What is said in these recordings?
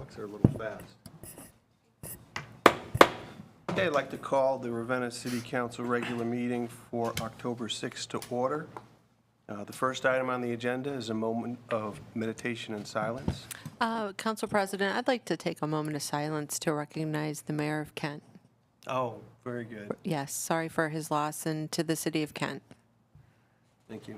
clocks are a little fast. Okay, I'd like to call the Ravenna City Council regular meeting for October 6th to order. The first item on the agenda is a moment of meditation and silence. Council President, I'd like to take a moment of silence to recognize the mayor of Kent. Oh, very good. Yes, sorry for his loss, and to the city of Kent. Thank you.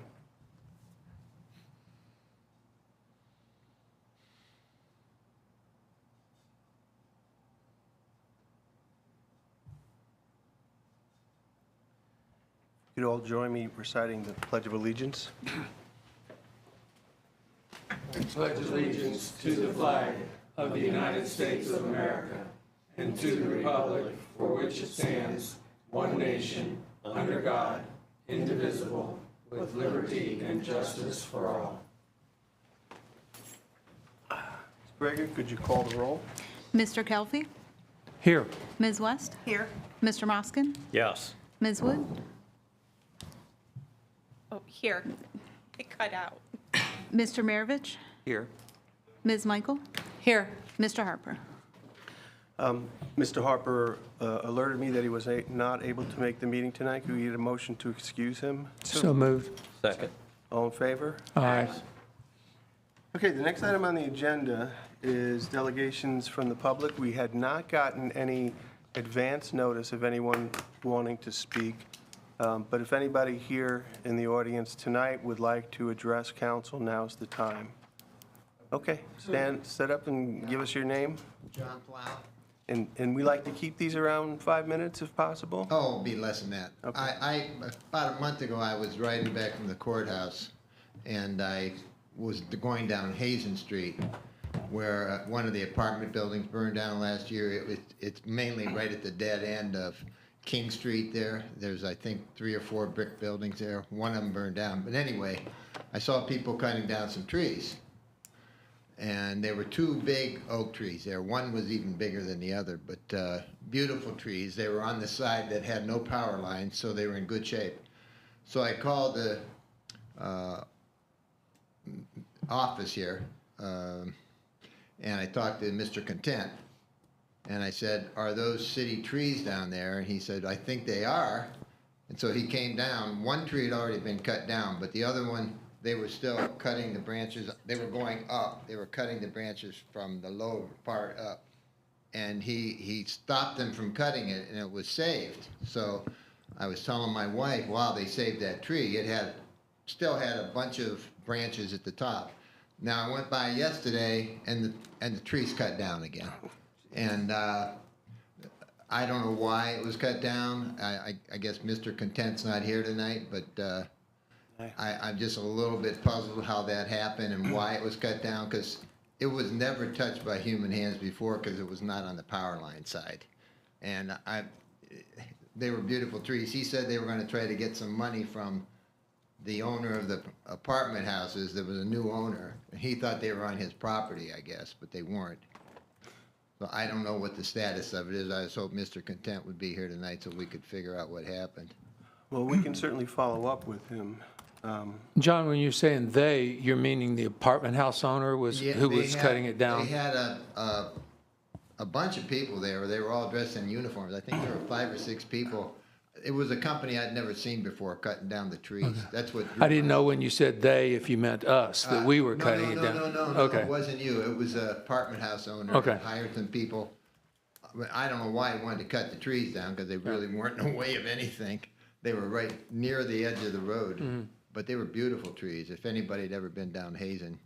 You'd all join me reciting the Pledge of Allegiance. Pledge allegiance to the flag of the United States of America and to the republic for which it stands, one nation, under God, indivisible, with liberty and justice for all. Gregor, could you call the roll? Mr. Kelfie? Here. Ms. West? Here. Mr. Moskin? Yes. Ms. Wood? Oh, here. It cut out. Mr. Maravich? Here. Ms. Michael? Here. Mr. Harper? Mr. Harper alerted me that he was not able to make the meeting tonight. Could we get a motion to excuse him? So moved. Second. All in favor? Aye. Okay, the next item on the agenda is delegations from the public. We had not gotten any advance notice of anyone wanting to speak, but if anybody here in the audience tonight would like to address council, now's the time. Okay, stand up and give us your name. John Plow. And we like to keep these around 5 minutes if possible. Oh, it'll be less than that. Okay. About a month ago, I was riding back from the courthouse, and I was going down Hazen Street, where one of the apartment buildings burned down last year. It's mainly right at the dead end of King Street there. There's, I think, 3 or 4 brick buildings there. One of them burned down. But anyway, I saw people cutting down some trees. And there were 2 big oak trees there. One was even bigger than the other, but beautiful trees. They were on the side that had no power lines, so they were in good shape. So I called the office here, and I talked to Mr. Content. And I said, are those city trees down there? And he said, I think they are. And so he came down. One tree had already been cut down, but the other one, they were still cutting the branches. They were going up. They were cutting the branches from the lower part up. And he stopped them from cutting it, and it was saved. So I was telling my wife, wow, they saved that tree. It still had a bunch of branches at the top. Now, I went by yesterday, and the tree's cut down again. And I don't know why it was cut down. I guess Mr. Content's not here tonight, but I'm just a little bit puzzled how that happened and why it was cut down, because it was never touched by human hands before, because it was not on the power line side. And they were beautiful trees. He said they were going to try to get some money from the owner of the apartment houses. There was a new owner. He thought they were on his property, I guess, but they weren't. So I don't know what the status of it is. I just hope Mr. Content would be here tonight so we could figure out what happened. Well, we can certainly follow up with him. John, when you're saying they, you're meaning the apartment house owner who was cutting it down? They had a bunch of people there. They were all dressed in uniforms. I think there were 5 or 6 people. It was a company I'd never seen before cutting down the trees. Okay. That's what. I didn't know when you said they, if you meant us, that we were cutting it down. No, okay. It wasn't you. It was an apartment house owner. Okay. Hired some people. I don't know why he wanted to cut the trees down, because they really weren't in the way of anything. They were right near the edge of the road. Mm-hmm. But they were beautiful trees. If anybody had ever been down Hazen,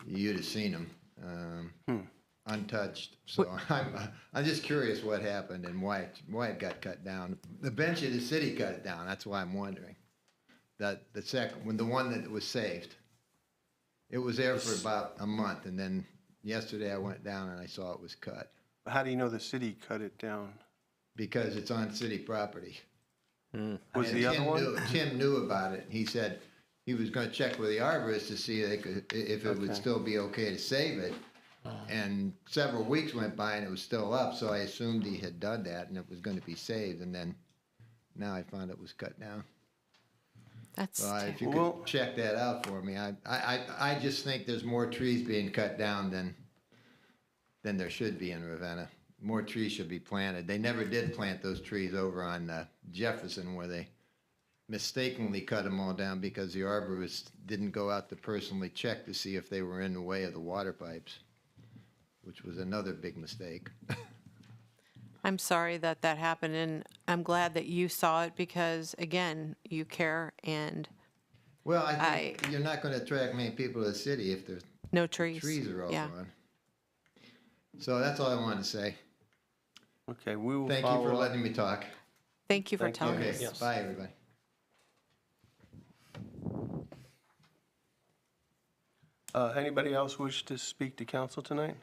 you'd have seen them, untouched. So I'm just curious what happened and why it got cut down. The bench of the city cut it down. That's why I'm wondering. That the one that was saved, it was there for about a month, and then yesterday I went down and I saw it was cut. How do you know the city cut it down? Because it's on city property. Was the other one? Tim knew about it. He said he was going to check with the arborist to see if it would still be okay to save it. And several weeks went by and it was still up, so I assumed he had done that and it was going to be saved. And then now I found it was cut down. That's So if you could check that out for me. I just think there's more trees being cut down than than there should be in Ravenna. More trees should be planted. They never did plant those trees over on Jefferson where they mistakenly cut them all down because the arborist didn't go out to personally check to see if they were in the way of the water pipes, which was another big mistake. I'm sorry that that happened, and I'm glad that you saw it because, again, you care and Well, I think you're not going to attract many people to the city if the no trees. trees are all Yeah. gone. So that's all I wanted to say. Okay, we will Thank you follow for up. letting me talk. Thank you for Thank you. telling Okay, us. bye, everybody. Anybody else wish to speak to council tonight?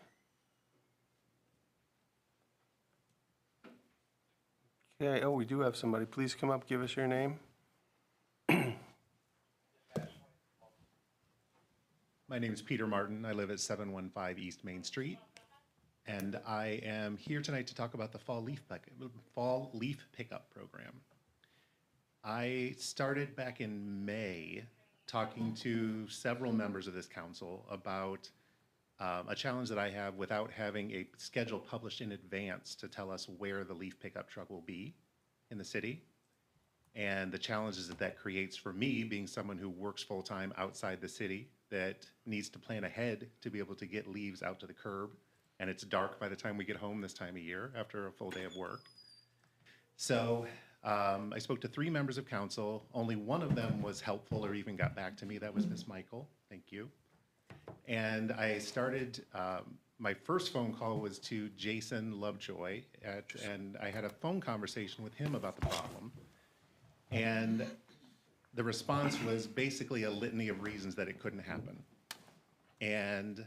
Okay, oh, we do have somebody. Please come up, give us your name. My name is Peter Martin. I live at 715 East Main Street. And I am here tonight to talk about the fall leaf pickup program. I started back in May talking to several members of this council about a challenge that I have without having a schedule published in advance to tell us where the leaf pickup truck will be in the city. And the challenges that that creates for me, being someone who works full-time outside the city, that needs to plan ahead to be able to get leaves out to the curb. And it's dark by the time we get home this time of year after a full day of work. So I spoke to 3 members of council. Only one of them was helpful or even got back to me. That was Ms. Michael. Thank you. And I started, my first phone call was to Jason Lovejoy, and I had a phone conversation with him about the problem. And the response was basically a litany of reasons that it couldn't happen. And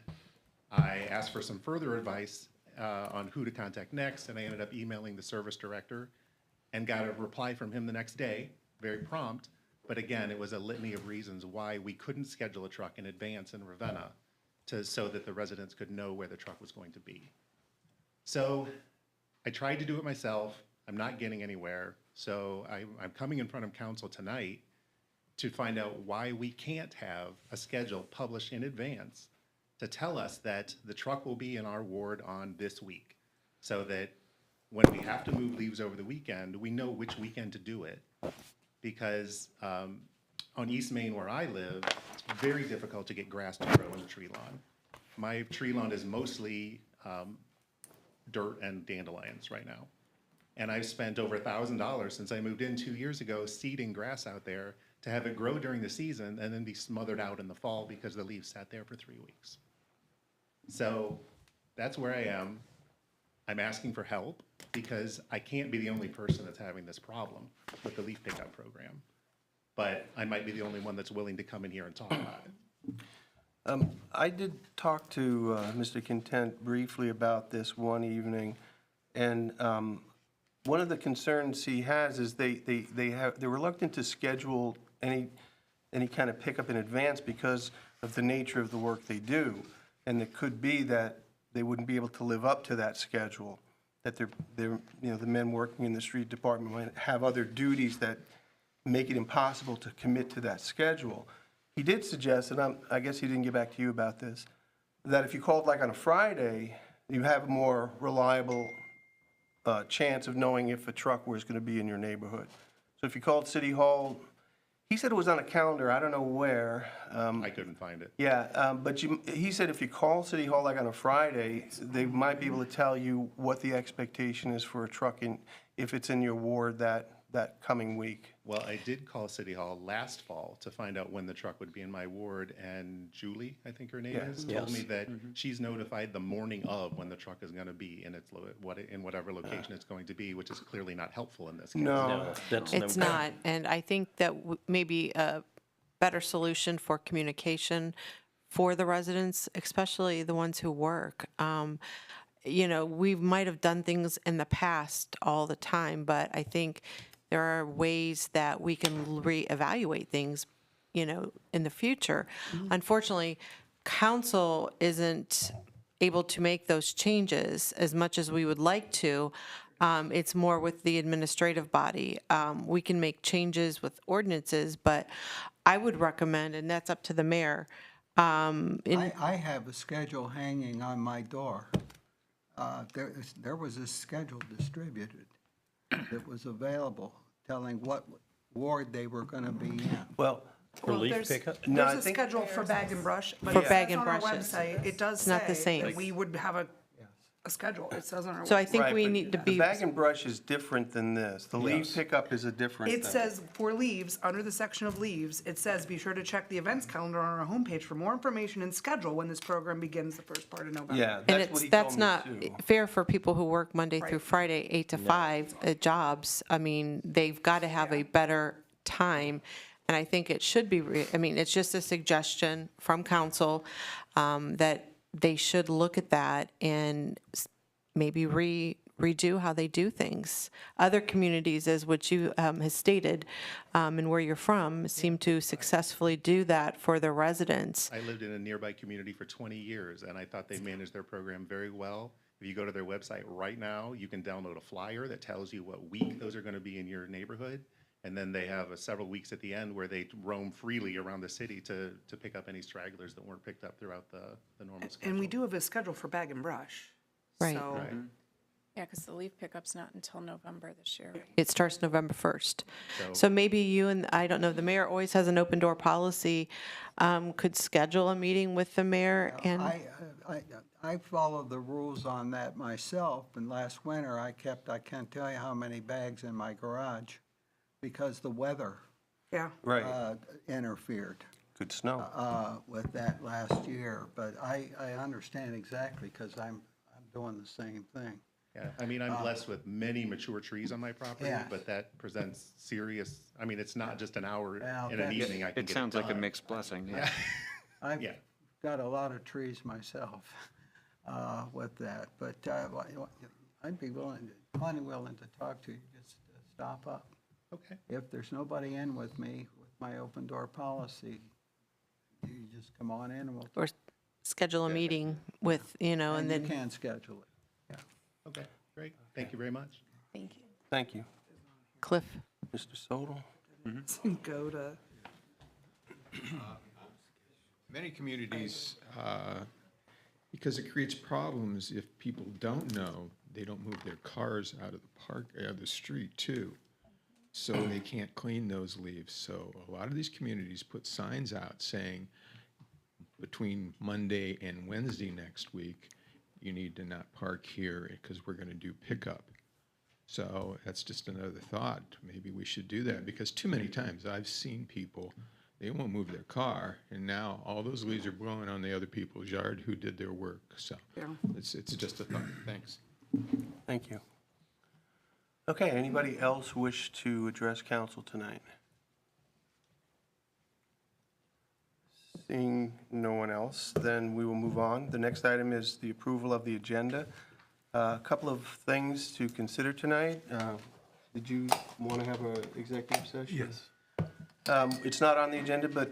I asked for some further advice on who to contact next, and I ended up emailing the service director and got a reply from him the next day, very prompt. But again, it was a litany of reasons why we couldn't schedule a truck in advance in Ravenna so that the residents could know where the truck was going to be. So I tried to do it myself. I'm not getting anywhere. So I'm coming in front of council tonight to find out why we can't have a schedule published in advance to tell us that the truck will be in our ward on this week, so that when we have to move leaves over the weekend, we know which weekend to do it. Because on East Main where I live, it's very difficult to get grass to grow in the tree lawn. My tree lawn is mostly dirt and dandelions right now. And I've spent over $1,000 since I moved in 2 years ago seeding grass out there to have it grow during the season and then be smothered out in the fall because the leaves sat there for 3 weeks. So that's where I am. I'm asking for help because I can't be the only person that's having this problem with the leaf pickup program. But I might be the only one that's willing to come in here and talk about it. I did talk to Mr. Content briefly about this one evening, and one of the concerns he has is they're reluctant to schedule any kind of pickup in advance because of the nature of the work they do. And it could be that they wouldn't be able to live up to that schedule, that they're the men working in the street department might have other duties that make it impossible to commit to that schedule. He did suggest, and I guess he didn't get back to you about this, that if you called like on a Friday, you have a more reliable chance of knowing if a truck was going to be in your neighborhood. So if you called City Hall, he said it was on a calendar, I don't know where. I couldn't find it. Yeah, but he said if you call City Hall like on a Friday, they might be able to tell you what the expectation is for a truck if it's in your ward that coming week. Well, I did call City Hall last fall to find out when the truck would be in my ward, and Julie, I think her name is, told me that she's notified the morning of when the truck is going to be in in whatever location it's going to be, which is clearly not helpful in this case. No, It's not, and I think that maybe a better solution for communication for the residents, especially the ones who work. We might have done things in the past all the time, but I think there are ways that we can reevaluate things, in the future. Unfortunately, council isn't able to make those changes as much as we would like to. It's more with the administrative body. We can make changes with ordinances, but I would recommend, and that's up to the mayor. I have a schedule hanging on my door there was a schedule distributed that was available, telling what ward they were going to be in. Well, For leaf pickup? No, I There's a think- schedule for bag and brush, but For it bag says and on our brushes. website, it does It's not the say that same. we would have a schedule. It says on our So I website. think right, we but need to the be, bag and brush is different than this. The leaf Yes. pickup is a different thing. It says for leaves, under the section of leaves, it says, be sure to check the events calendar on our homepage for more information and schedule when this program begins the first part of November. Yeah, and that's what it's, he that's told not me too. fair for people who work Monday through Right. Friday, 8 to 5 jobs. I mean, they've got to have a better time. And I think it should be, I mean, it's just a suggestion from council that they should look at that and maybe redo how they do things. Other communities, as what you has stated, and where you're from, seem to successfully do that for their residents. I lived in a nearby community for 20 years, and I thought they managed their program very well. If you go to their website right now, you can download a flyer that tells you what week those are going to be in your neighborhood. And then they have several weeks at the end where they roam freely around the city to pick up any stragglers that weren't picked up throughout the normal schedule. And we do have a schedule for bag and brush. Right. So Right. Yeah, because the leaf pickup's not until November this year. It starts November 1st. So- So maybe you and, I don't know, the mayor always has an open door policy, could schedule a meeting with the mayor and, I followed the rules on that myself, and last winter I can't tell you how many bags in my garage because the weather yeah. Right, interfered good snow. with that last year. But I understand exactly because I'm doing the same thing. Yeah, I mean, I'm blessed with many mature trees on my property, Yeah. but that presents serious, I mean, it's not just an hour Well, in an that's- evening I can It get sounds like a done. mixed blessing, yeah. I've Yeah. got a lot of trees myself with that, but I'd be plenty willing to talk to you, just stop up. Okay. If there's nobody in with me with my open door policy, you just come on in and we'll, or schedule a meeting with, and and you then, can schedule it. Okay, great. Thank you very much. Thank you. Thank you. Cliff. Mr. Sodal? Go to, Many communities, because it creates problems if people don't know, they don't move their cars out of the street too. So they can't clean those leaves. So a lot of these communities put signs out saying, between Monday and Wednesday next week, you need to not park here because we're gonna do pickup. So that's just another thought. Maybe we should do that because too many times I've seen people, they won't move their car and now all those leaves are blowing on the other people's yard who did their work. So Yeah. it's just a thought. Thanks. Thank you. Okay, anybody else wish to address council tonight? Seeing no one else, then we will move on. The next item is the approval of the agenda. A couple of things to consider tonight. Did you want to have an executive session? Yes. It's not on the agenda, but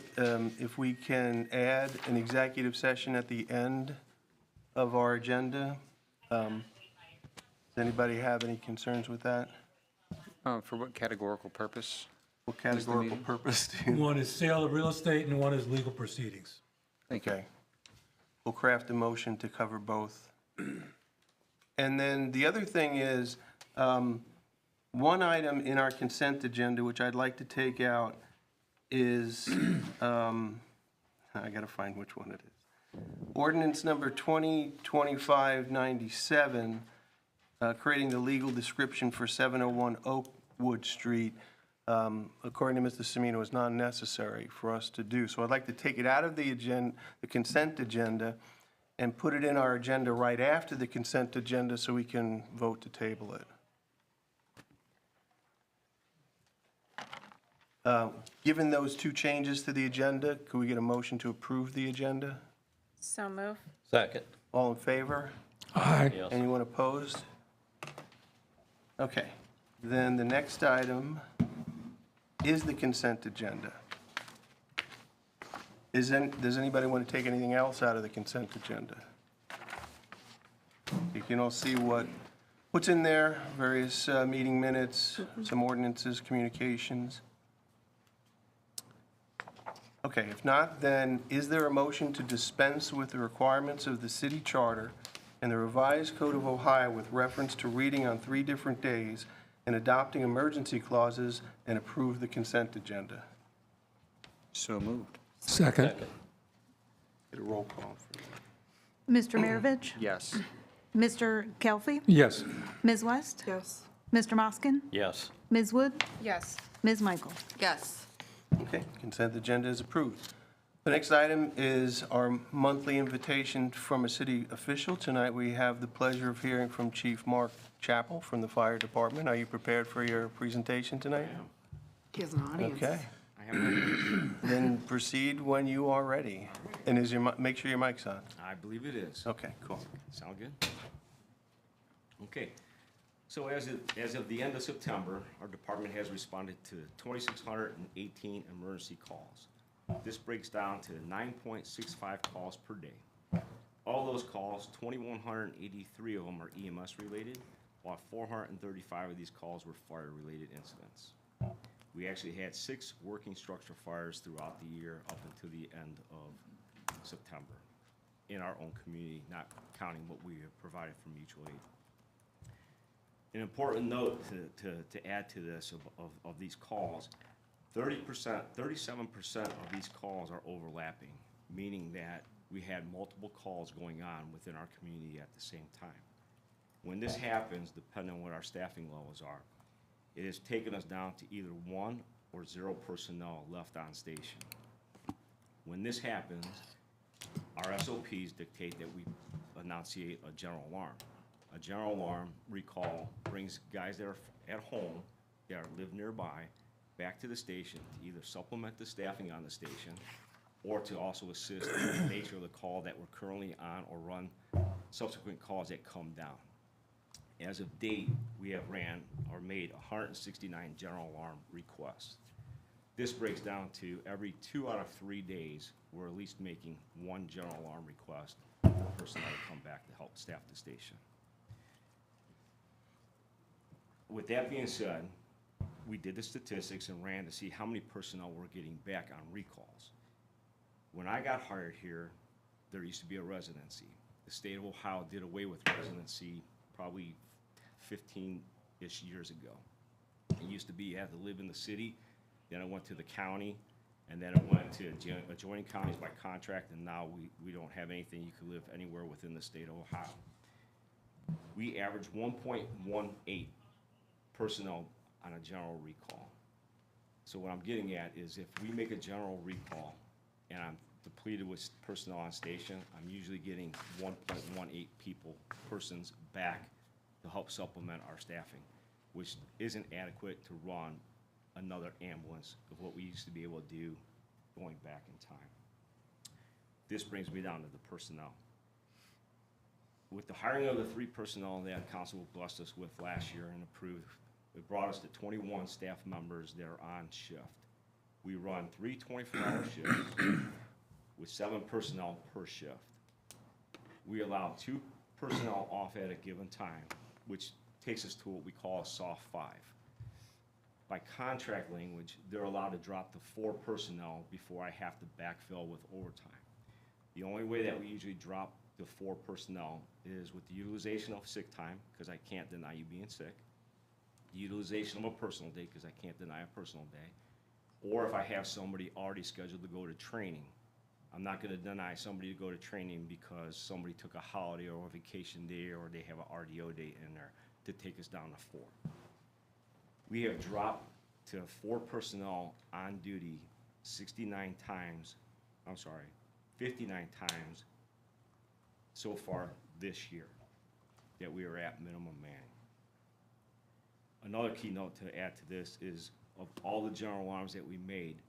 if we can add an executive session at the end of our agenda. Does anybody have any concerns with that? For what categorical purpose? What categorical meeting? purpose do you? One is sale of real estate and one is legal proceedings. Okay. We'll craft a motion to cover both. And then the other thing is, one item in our consent agenda, which I'd like to take out, is, I gotta find which one it is. Ordinance number 2025-97, creating the legal description for 701 Oakwood Street, according to Mr. Semino, is not necessary for us to do. So I'd like to take it out of the agenda, the consent agenda, and put it in our agenda right after the consent agenda so we can vote to table it. Given those two changes to the agenda, could we get a motion to approve the agenda? So move. Second. All in favor? Aye. Anyone opposed? Okay, then the next item is the consent agenda. Does anybody want to take anything else out of the consent agenda? You can all see what's in there, various meeting minutes, some ordinances, communications. Okay, if not, then is there a motion to dispense with the requirements of the city charter and the revised Code of Ohio with reference to reading on 3 different days and adopting emergency clauses, and approve the consent agenda. So moved. Second. Get a roll call. Mr. Maravich? Yes. Mr. Kelfi? Yes. Ms. West? Yes. Mr. Moskin? Yes. Ms. Wood? Yes. Ms. Michael? Yes. Okay, consent agenda is approved. The next item is our monthly invitation from a city official. Tonight, we have the pleasure of hearing from Chief Mark Chappell from the Fire Department. Are you prepared for your presentation tonight? He has an audience. Okay. Then proceed when you are ready. And is your, make sure your mic's on. I believe it is. Okay, cool. Sound good? Okay. So as of the end of September, our department has responded to 2,618 emergency calls. This breaks down to 9.65 calls per day. All those calls, 2,183 of them are EMS related, while 435 of these calls were fire-related incidents. We actually had 6 working structure fires throughout the year up until the end of September in our own community, not counting what we have provided from mutual aid. An important note to add to this of these calls, 37% of these calls are overlapping, meaning that we had multiple calls going on within our community at the same time. When this happens, depending on what our staffing levels are, it has taken us down to either 1 or 0 personnel left on station. When this happens, our SOPs dictate that we enunciate a general alarm. A general alarm recall brings guys that are at home, that live nearby, back to the station to either supplement the staffing on the station or to also assist in the nature of the call that we're currently on or run subsequent calls that come down. As of date, we have ran or made 169 general alarm requests. This breaks down to every 2 out of 3 days, we're at least making 1 general alarm request for personnel to come back to help staff the station. With that being said, we did the statistics and ran to see how many personnel we're getting back on recalls. When I got hired here, there used to be a residency. The state of Ohio did away with residency probably 15-ish years ago. It used to be you had to live in the city, then it went to the county, and then it went to adjoining counties by contract, and now we don't have anything. You can live anywhere within the state of Ohio. We average 1.18 personnel on a general recall. So what I'm getting at is if we make a general recall and I'm depleted with personnel on station, I'm usually getting 1.18 persons back to help supplement our staffing, which isn't adequate to run another ambulance of what we used to be able to do going back in time. This brings me down to the personnel. With the hiring of the 3 personnel that council blessed us with last year and approved, it brought us to 21 staff members that are on shift. We run 3 24-hour shifts with 7 personnel per shift. We allow 2 personnel off at a given time, which takes us to what we call a soft 5. By contract language, they're allowed to drop to 4 personnel before I have to backfill with overtime. The only way that we usually drop to 4 personnel is with the utilization of sick time, because I can't deny you being sick, the utilization of a personal day, because I can't deny a personal day, or if I have somebody already scheduled to go to training. I'm not going to deny somebody to go to training because somebody took a holiday or a vacation day or they have an RDO date in there to take us down to 4. We have dropped to 4 personnel on duty 59 times so far this year that we are at minimum manning. Another key note to add to this is of all the general alarms that we made,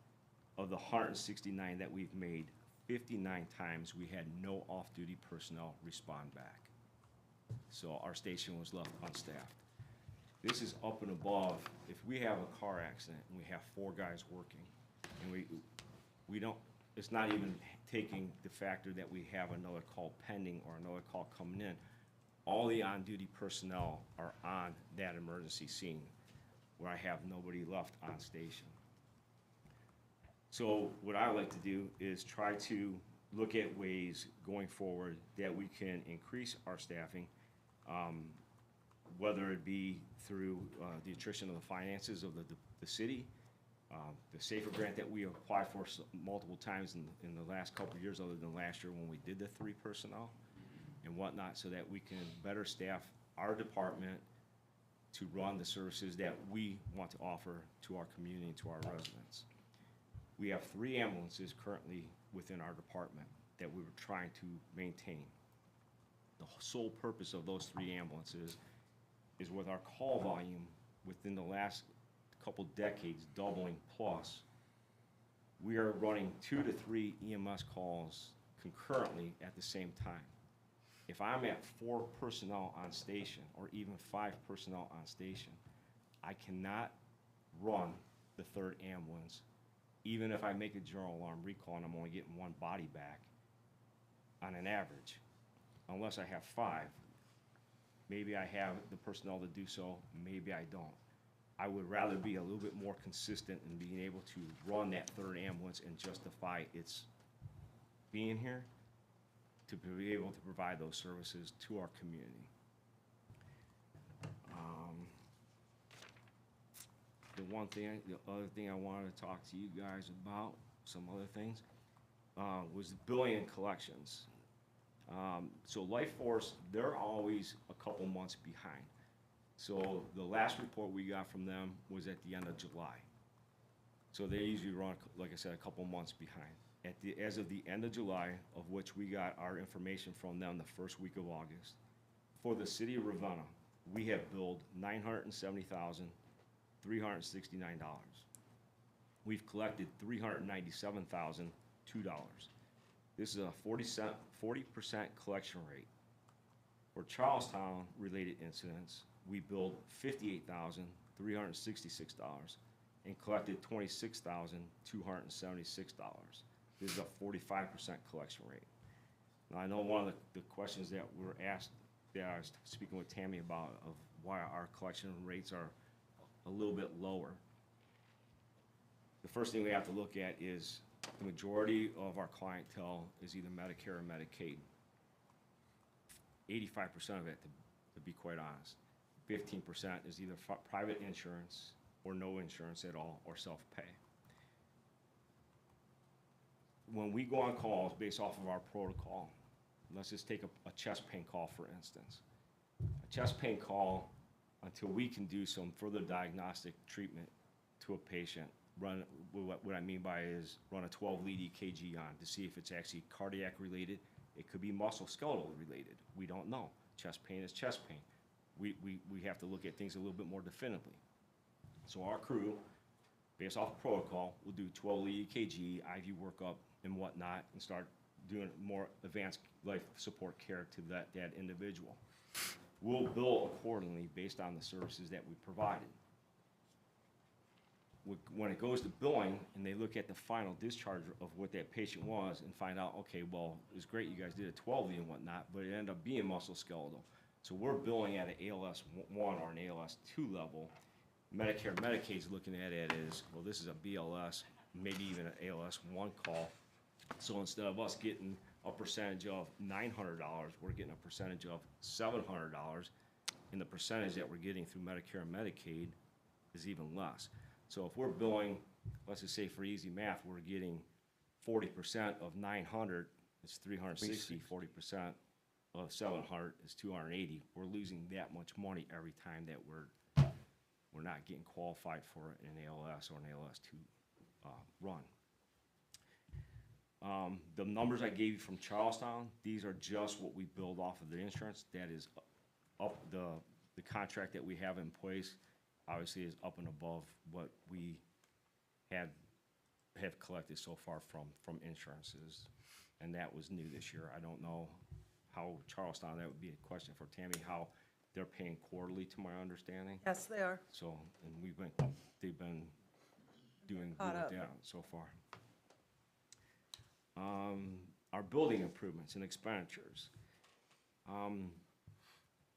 of the 169 that we've made, 59 times we had no off-duty personnel respond back. So our station was left unstaffed. This is up and above, if we have a car accident and we have 4 guys working, and we don't, it's not even taking the factor that we have another call pending or another call coming in. All the on-duty personnel are on that emergency scene where I have nobody left on station. So what I like to do is try to look at ways going forward that we can increase our staffing, whether it be through the attrition of the finances of the city, the SAFER grant that we applied for multiple times in the last couple of years, other than last year when we did the 3 personnel and whatnot, so that we can better staff our department to run the services that we want to offer to our community and to our residents. We have 3 ambulances currently within our department that we were trying to maintain. The sole purpose of those 3 ambulances is with our call volume within the last couple decades doubling plus, we are running 2 to 3 EMS calls concurrently at the same time. If I'm at 4 personnel on station, or even 5 personnel on station, I cannot run the 3rd ambulance, even if I make a general alarm recall and I'm only getting 1 body back on an average, unless I have 5. Maybe I have the personnel to do so, maybe I don't. I would rather be a little bit more consistent in being able to run that 3rd ambulance and justify its being here, to be able to provide those services to our community. The other thing I wanted to talk to you guys about, some other things, was the billing and collections. So Life Force, they're always a couple months behind. So the last report we got from them was at the end of July. So they usually run, like I said, a couple months behind. As of the end of July, of which we got our information from them the first week of August, for the city of Ravenna, we have billed $970,369. We've collected $397,002. This is a 40% collection rate. For Charlestown-related incidents, we billed $58,366 and collected $26,276. This is a 45% collection rate. Now, I know one of the questions that were asked, that I was speaking with Tammy about, of why our collection rates are a little bit lower. The first thing we have to look at is the majority of our clientele is either Medicare or Medicaid. 85% of it, to be quite honest. 15% is either private insurance or no insurance at all, or self-pay. When we go on calls based off of our protocol, let's just take a chest pain call, for instance. A chest pain call, until we can do some further diagnostic treatment to a patient, what I mean by is run a 12-lead EKG on to see if it's actually cardiac related. It could be musculoskeletal related. We don't know. Chest pain is chest pain. We have to look at things a little bit more definitively. So our crew, based off protocol, will do 12-lead EKG, IV workup, and whatnot, and start doing more advanced life support care to that individual. We'll bill accordingly based on the services that we provided. When it goes to billing and they look at the final discharge of what that patient was and find out, okay, well, it was great you guys did a 12-lead and whatnot, but it ended up being musculoskeletal. So we're billing at an ALS 1 or an ALS 2 level. Medicare, Medicaid's looking at it as, well, this is a BLS, maybe even an ALS 1 call. So instead of us getting a percentage of $900, we're getting a percentage of $700, and the percentage that we're getting through Medicare and Medicaid is even less. So if we're billing, let's just say for easy math, we're getting 40% of 900, it's 360, 40% of 700 is 280. We're losing that much money every time that we're not getting qualified for an ALS or an ALS 2 run. The numbers I gave you from Charlestown, these are just what we build off of the insurance. That is up, the contract that we have in place obviously is up and above what we have collected so far from insurances, and that was new this year. I don't know how Charlestown, that would be a question for Tammy, how they're paying quarterly, to my understanding. Yes, they are. So, and they've been doing good with that so far. Our building improvements and expenditures.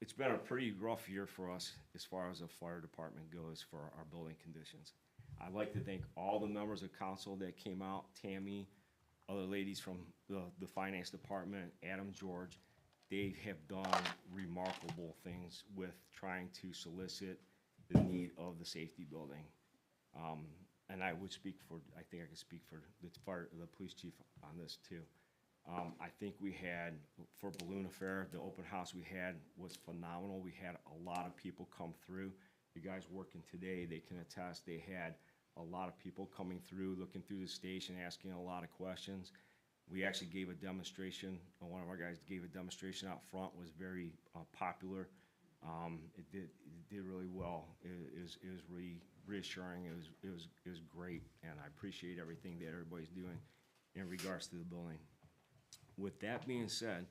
It's been a pretty rough year for us as far as the fire department goes for our building conditions. I'd like to thank all the members of council that came out, Tammy, other ladies from the finance department, Adam George, they have done remarkable things with trying to solicit the need of the safety building. And I would speak for, I think I could speak for the police chief on this too. I think we had, for Balloon Affair, the open house we had was phenomenal. We had a lot of people come through. The guys working today, they can attest, they had a lot of people coming through, looking through the station, asking a lot of questions. We actually gave a demonstration, one of our guys gave a demonstration out front, was very popular. It did really well. It was reassuring. It was great, and I appreciate everything that everybody's doing in regards to the building. With that being said,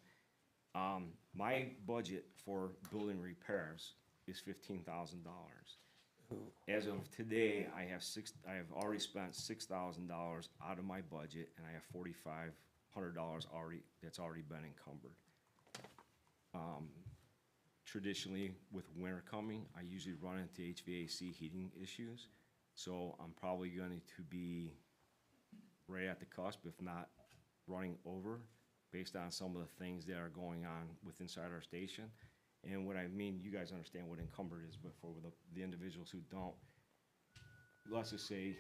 my budget for building repairs is $15,000. As of today, I have already spent $6,000 out of my budget, and I have $4,500 that's already been encumbered. Traditionally, with winter coming, I usually run into HVAC heating issues, so I'm probably going to be right at the cusp, if not running over, based on some of the things that are going on inside our station. And what I mean, you guys understand what encumbered is, but for the individuals who don't, let's just say,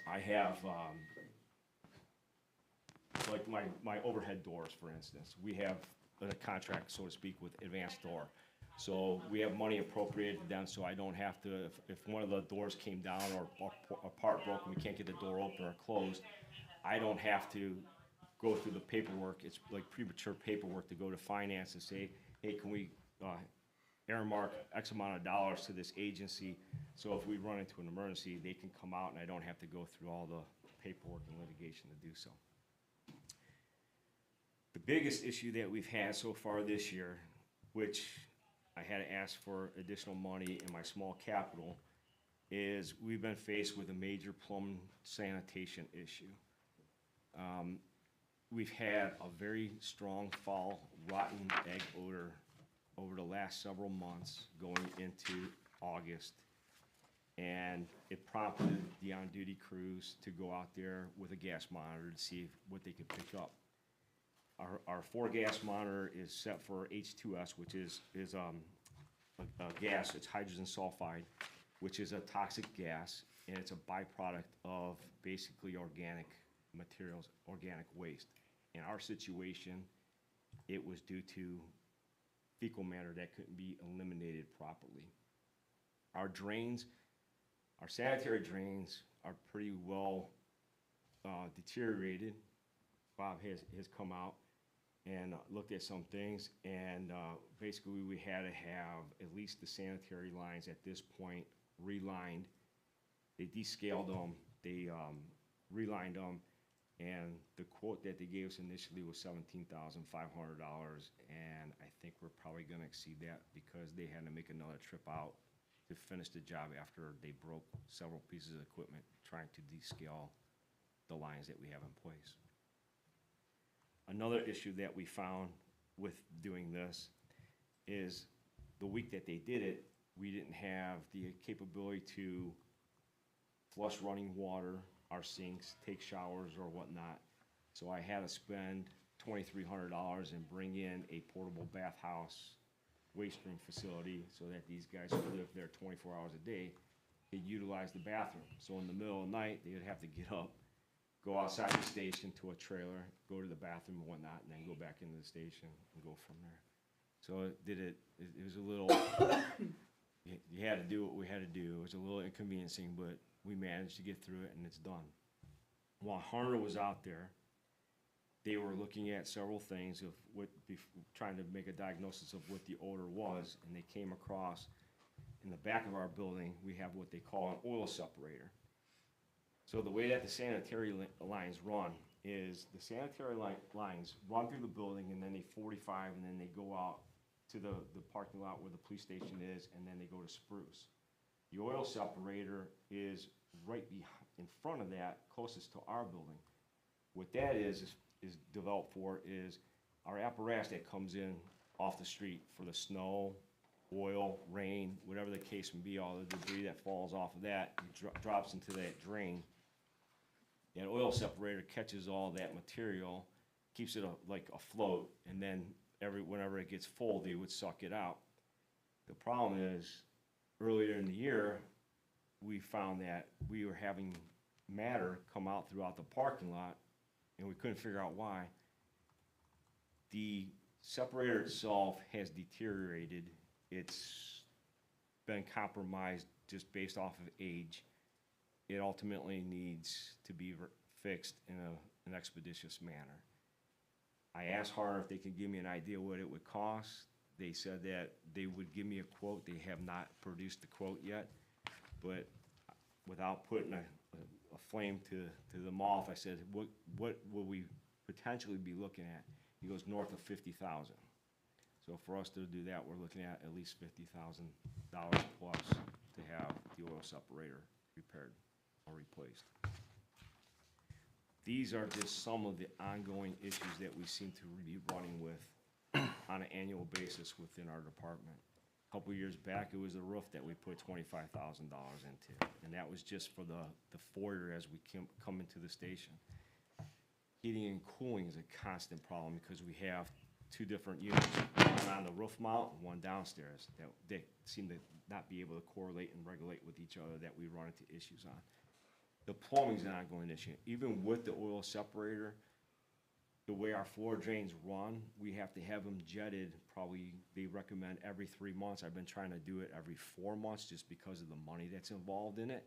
I have, like my overhead doors, for instance. We have a contract, so to speak, with Advanced Door. So we have money appropriated to them, so I don't have to, if one of the doors came down or a part broke and we can't get the door open or closed, I don't have to go through the paperwork. It's like premature paperwork to go to finance and say, hey, can we earmark X amount of dollars to this agency, so if we run into an emergency, they can come out and I don't have to go through all the paperwork and litigation to do so. The biggest issue that we've had so far this year, which I had to ask for additional money in my small capital, is we've been faced with a major plumbing sanitation issue. We've had a very strong fall rotten egg odor over the last several months going into August. And it prompted the on-duty crews to go out there with a gas monitor to see what they could pick up. Our 4-gas monitor is set for H2S, which is a gas. It's hydrogen sulfide, which is a toxic gas, and it's a byproduct of basically organic materials, organic waste. In our situation, it was due to fecal matter that couldn't be eliminated properly. Our drains, our sanitary drains are pretty well deteriorated. Bob has come out and looked at some things, and basically we had to have at least the sanitary lines at this point relined. They descaled them, they relined them, and the quote that they gave us initially was $17,500, and I think we're probably gonna exceed that because they had to make another trip out to finish the job after they broke several pieces of equipment trying to descale the lines that we have in place. Another issue that we found with doing this is the week that they did it, we didn't have the capability to flush running water, our sinks, take showers or whatnot. So I had to spend $2,300 and bring in a portable bathhouse waste room facility so that these guys who live there 24 hours a day could utilize the bathroom. So in the middle of the night, they would have to get up, go outside the station to a trailer, go to the bathroom and whatnot, and then go back into the station and go from there. So it was a little, you had to do what we had to do. It was a little inconveniencing, but we managed to get through it and it's done. While Hunter was out there, they were looking at several things of trying to make a diagnosis of what the odor was, and they came across, in the back of our building, we have what they call an oil separator. So the way that the sanitary lines run is the sanitary lines run through the building and then they 45 and then they go out to the parking lot where the police station is, and then they go to Spruce. The oil separator is right in front of that, closest to our building. What that is developed for is our apparatus that comes in off the street for the snow, oil, rain, whatever the case may be, all the debris that falls off of that drops into that drain. that oil separator catches all that material, keeps it like afloat, and then whenever it gets full, they would suck it out. The problem is, earlier in the year, we found that we were having matter come out throughout the parking lot, and we couldn't figure out why. The separator itself has deteriorated. It's been compromised just based off of age. It ultimately needs to be fixed in an expeditious manner. I asked Harder if they could give me an idea what it would cost. They said that they would give me a quote. They have not produced the quote yet, but without putting a flame to the moth, I said, what will we potentially be looking at? He goes, north of 50,000. So for us to do that, we're looking at least $50,000 plus to have the oil separator repaired or replaced. These are just some of the ongoing issues that we seem to be running with on an annual basis within our department. A couple years back, it was the roof that we put $25,000 into, and that was just for the foyer as we come into the station. Heating and cooling is a constant problem because we have two different units, one on the roof mount and one downstairs, that they seem to not be able to correlate and regulate with each other, that we run into issues on. The plumbing's an ongoing issue. Even with the oil separator, the way our floor drains run, we have to have them jetted probably, they recommend every 3 months. I've been trying to do it every 4 months just because of the money that's involved in it.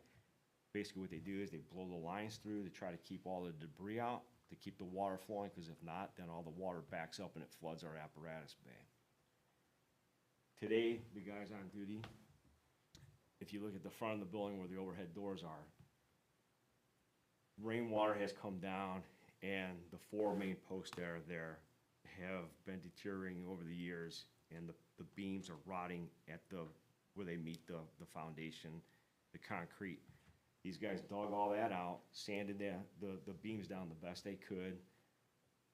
Basically what they do is they blow the lines through to try to keep all the debris out, to keep the water flowing, because if not, then all the water backs up and it floods our apparatus bay. Today, the guys on duty, if you look at the front of the building where the overhead doors are, rainwater has come down, and the 4 main posts that are there have been deteriorating over the years, and the beams are rotting at where they meet the foundation, the concrete. These guys dug all that out, sanded the beams down the best they could,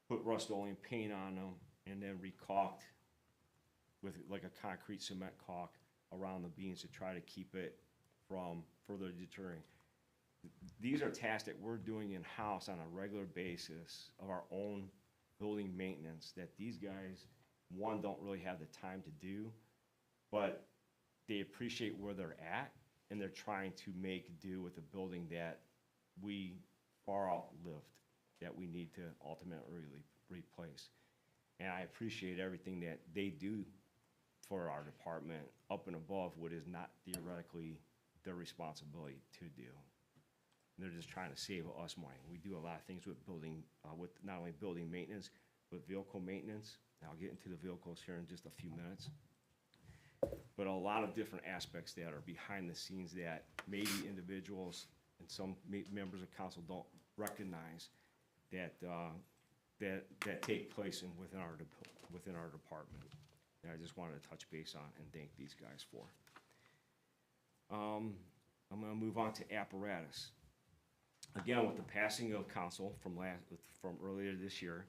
put Rust-Oleum paint on them, and then re-caulked with like a concrete cement caulk around the beams to try to keep it from further deteriorating. These are tasks that we're doing in-house on a regular basis of our own building maintenance that these guys, one, don't really have the time to do, but they appreciate where they're at, and they're trying to make do with a building that we far outlived, that we need to ultimately replace. And I appreciate everything that they do for our department up and above what is not theoretically their responsibility to do. They're just trying to save us money. We do a lot of things with building, with not only building maintenance, but vehicle maintenance. And I'll get into the vehicles here in just a few minutes. But a lot of different aspects that are behind the scenes that maybe individuals and some members of council don't recognize that that take place within our department. And I just wanted to touch base on and thank these guys for. I'm going to move on to apparatus. Again, with the passing of council from earlier this year,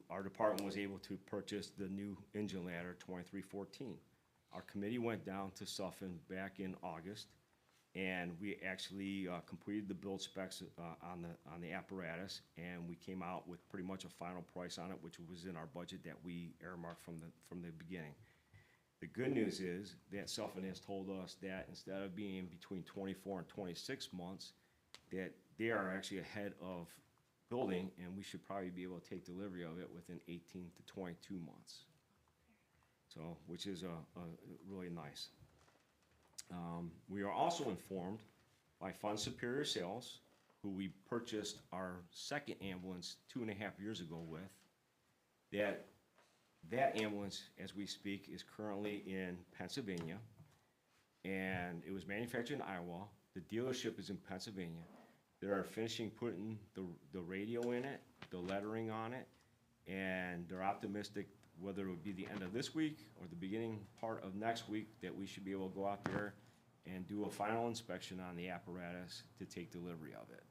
our department was able to purchase the new engine ladder 2314. Our committee went down to Suffin back in August, and we actually completed the build specs on the apparatus, and we came out with pretty much a final price on it, which was in our budget that we earmarked from the beginning. The good news is that Suffin has told us that instead of being between 24 and 26 months, that they are actually ahead of building, and we should probably be able to take delivery of it within 18 to 22 months. So, which is really nice. We are also informed by Fund Superior Sales, who we purchased our second ambulance 2.5 years ago with, that ambulance, as we speak, is currently in Pennsylvania, and it was manufactured in Iowa. The dealership is in Pennsylvania. They are finishing putting the radio in it, the lettering on it, and they're optimistic whether it would be the end of this week or the beginning part of next week that we should be able to go out there and do a final inspection on the apparatus to take delivery of it.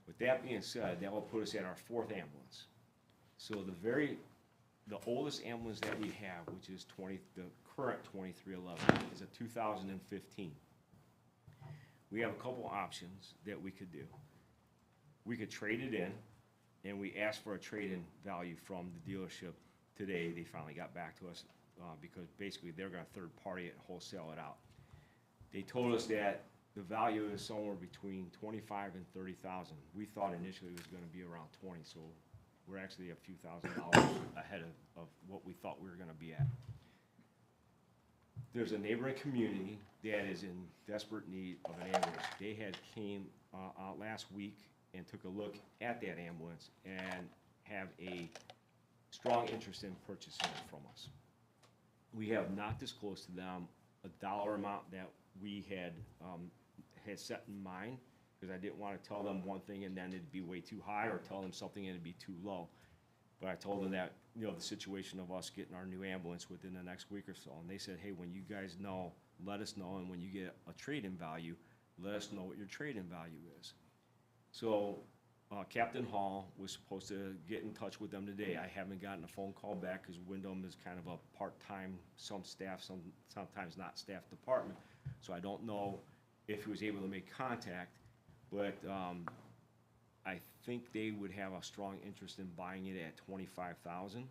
With that being said, that will put us at our 4th ambulance. So the oldest ambulance that we have, which is the current 2311, is a 2015. we have a couple options that we could do. We could trade it in, and we asked for a trade-in value from the dealership today. They finally got back to us, because basically they're gonna third party it, wholesale it out. They told us that the value is somewhere between 25 and 30,000. We thought initially it was gonna be around 20, so we're actually a few $1,000s ahead of what we thought we were gonna be at. There's a neighboring community that is in desperate need of an ambulance. They had came out last week and took a look at that ambulance and have a strong interest in purchasing it from us. We have not disclosed to them a dollar amount that we had set in mind, because I didn't want to tell them one thing and then it'd be way too high, or tell them something and it'd be too low. But I told them that, you know, the situation of us getting our new ambulance within the next week or so, and they said, hey, when you guys know, let us know, and when you get a trade-in value, let us know what your trade-in value is. So Captain Hall was supposed to get in touch with them today. I haven't gotten a phone call back, because Wyndham is kind of a part-time, some staff, sometimes not staff department. So I don't know if he was able to make contact, but I think they would have a strong interest in buying it at $25,000.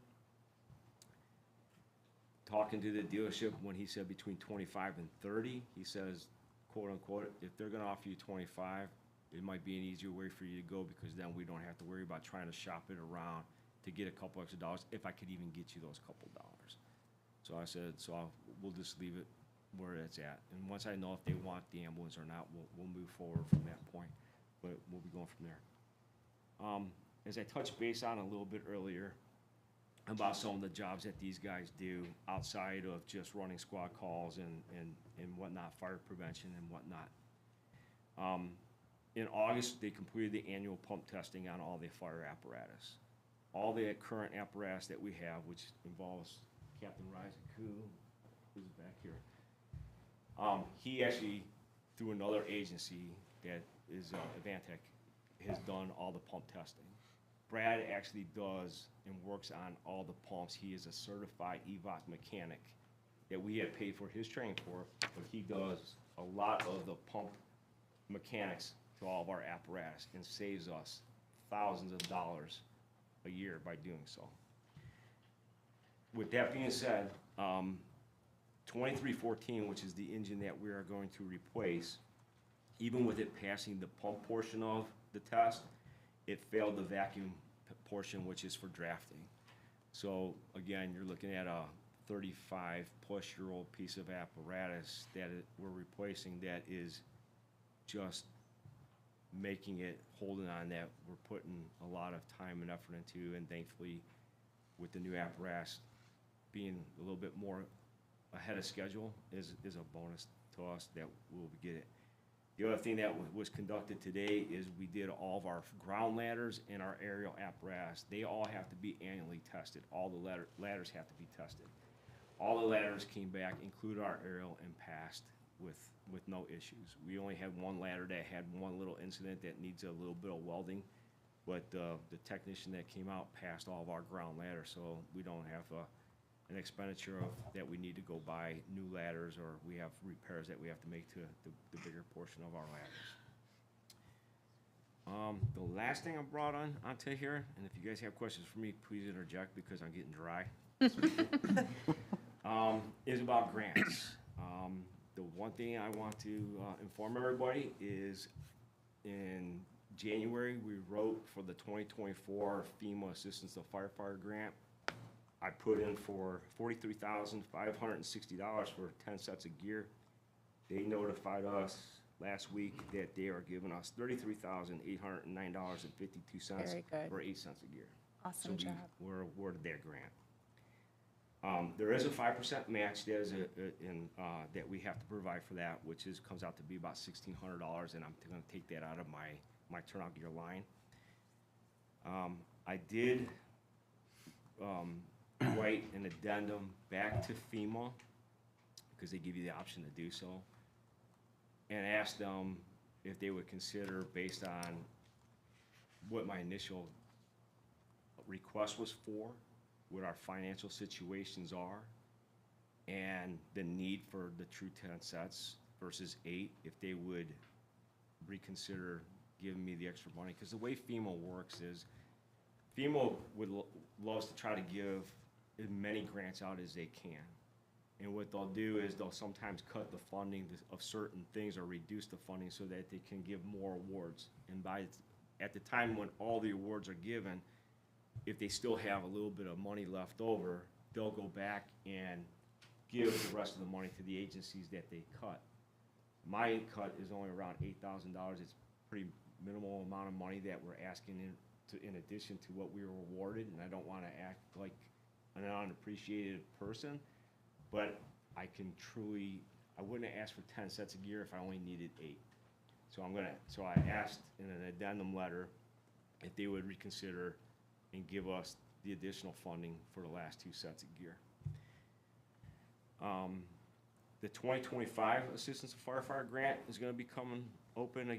Talking to the dealership, when he said between 25 and 30, he says, quote unquote, if they're gonna offer you 25, it might be an easier way for you to go, because then we don't have to worry about trying to shop it around to get a couple extra dollars, if I could even get you those couple dollars. So I said, we'll just leave it where it's at. And once I know if they want the ambulance or not, we'll move forward from that point. But we'll be going from there. As I touched base on a little bit earlier about some of the jobs that these guys do outside of just running squad calls and whatnot, fire prevention and whatnot. In August, they completed the annual pump testing on all the fire apparatus. All the current apparatus that we have, which involves Captain Ryzik, who's back here. He actually, through another agency that is Advantech, has done all the pump testing. Brad actually does and works on all the pumps. He is a certified EVOC mechanic that we have paid for his training for, but he does a lot of the pump mechanics to all of our apparatus and saves us thousands of dollars a year by doing so. With that being said, 2314, which is the engine that we are going to replace, even with it passing the pump portion of the test, it failed the vacuum portion, which is for drafting. So again, you're looking at a 35-plus-year-old piece of apparatus that we're replacing that is just making it, holding on, that we're putting a lot of time and effort into, and thankfully, with the new apparatus being a little bit more ahead of schedule is a bonus to us that we'll get it. The other thing that was conducted today is we did all of our ground ladders and our aerial apparatus. They all have to be annually tested. All the ladders have to be tested. All the ladders came back, included our aerial, and passed with no issues. We only had one ladder that had one little incident that needs a little bit of welding, but the technician that came out passed all of our ground ladders, so we don't have an expenditure of that we need to go buy new ladders, or we have repairs that we have to make to the bigger portion of our ladders. The last thing I brought onto here, and if you guys have questions for me, please interject because I'm getting dry, is about grants. The one thing I want to inform everybody is in January, we wrote for the 2024 FEMA Assistance to Firefighter Grant. I put in for $43,560 for 10 sets of gear. They notified us last week that they are giving us $33,809.52 Very good. for 8 cents a gear. Awesome job. We're awarded that grant. There is a 5% match that is that we have to provide for that, which comes out to be about $1,600, and I'm going to take that out of my turnout gear line. I did write an addendum back to FEMA, because they give you the option to do so, and asked them if they would consider, based on what my initial request was for, what our financial situations are, and the need for the true 10 sets versus 8, if they would reconsider giving me the extra money. Because the way FEMA works is, FEMA loves to try to give as many grants out as they can. And what they'll do is they'll sometimes cut the funding of certain things or reduce the funding so that they can give more awards. And at the time when all the awards are given, if they still have a little bit of money left over, they'll go back and give the rest of the money to the agencies that they cut. My cut is only around $8,000. It's pretty minimal amount of money that we're asking in addition to what we were awarded, and I don't want to act like an unappreciated person, but I wouldn't ask for 10 sets of gear if I only needed 8. So I asked in an addendum letter if they would reconsider and give us the additional funding for the last 2 sets of gear. The 2025 Assistance to Firefighter Grant is going to be coming open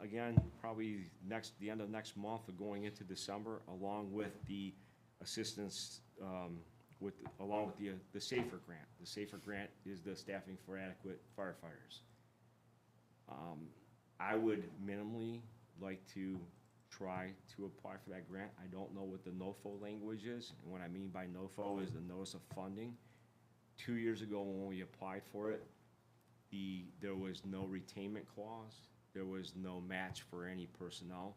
again probably the end of next month or going into December, along with the assistance along with the SAFER grant. The SAFER grant is the Staffing for Adequate Firefighters. I would minimally like to try to apply for that grant. I don't know what the NOFO language is, and what I mean by NOFO is the Notice of Funding. 2 years ago when we applied for it, there was no retainment clause, there was no match for any personnel.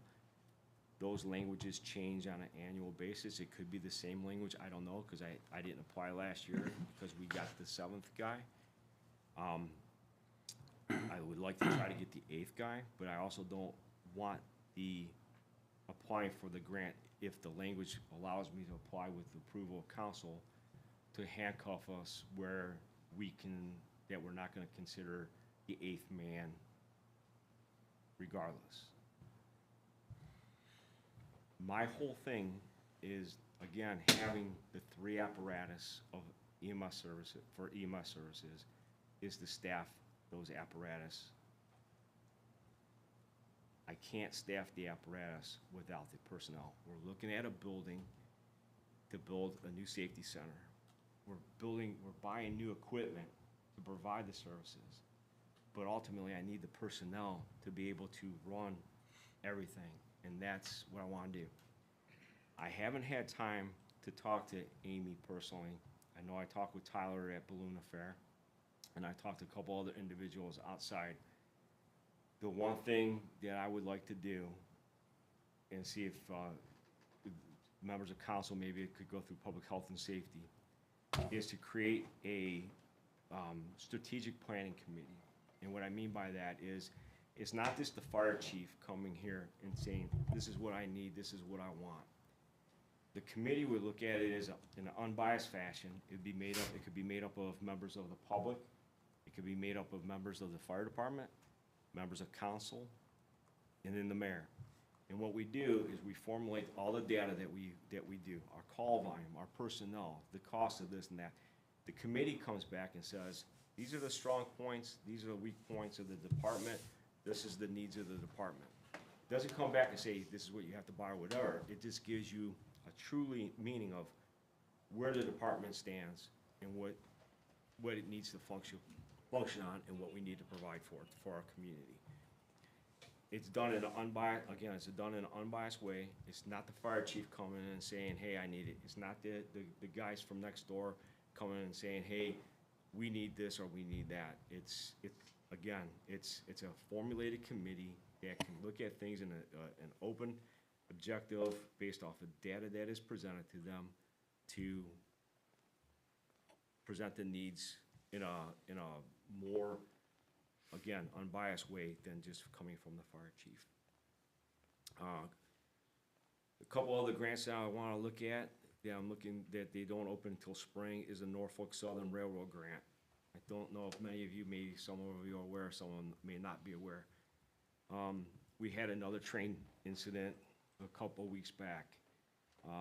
Those languages change on an annual basis. It could be the same language, I don't know, because I didn't apply last year because we got the 7th guy. I would like to try to get the 8th guy, but I also don't want applying for the grant, if the language allows me to apply with the approval of council, to handcuff us where that we're not going to consider the 8th man regardless. My whole thing is, again, having the 3 apparatus of EMS services is to staff those apparatus. I can't staff the apparatus without the personnel. We're looking at a building to build a new safety center. We're buying new equipment to provide the services. But ultimately, I need the personnel to be able to run everything, and that's what I want to do. I haven't had time to talk to Amy personally. I know I talked with Tyler at Balloon Affair, and I talked to a couple other individuals outside. The one thing that I would like to do, and see if members of council maybe could go through public health and safety, is to create a strategic planning committee. And what I mean by that is, it's not just the fire chief coming here and saying, this is what I need, this is what I want. The committee would look at it as in an unbiased fashion. It could be made up of members of the public. It could be made up of members of the fire department, members of council, and then the mayor. And what we do is we formulate all the data that we do, our call volume, our personnel, the cost of this and that. The committee comes back and says, these are the strong points, these are the weak points of the department, this is the needs of the department. It doesn't come back and say, this is what you have to buy or whatever. It just gives you a truly meaning of where the department stands and what it needs to function on and what we need to provide for our community. It's done in an unbiased way. It's not the fire chief coming in and saying, hey, I need it. It's not the guys from next door coming in and saying, hey, we need this or we need that. It's a formulated committee that can look at things in an open, objective, based off of data that is presented to them, to present the needs in a more, again, unbiased way than just coming from the fire chief. A couple other grants that I want to look at that they don't open until spring is the Norfolk Southern Railroad grant. I don't know if many of you, maybe some of you are aware, some may not be aware. We had another train incident a couple weeks back.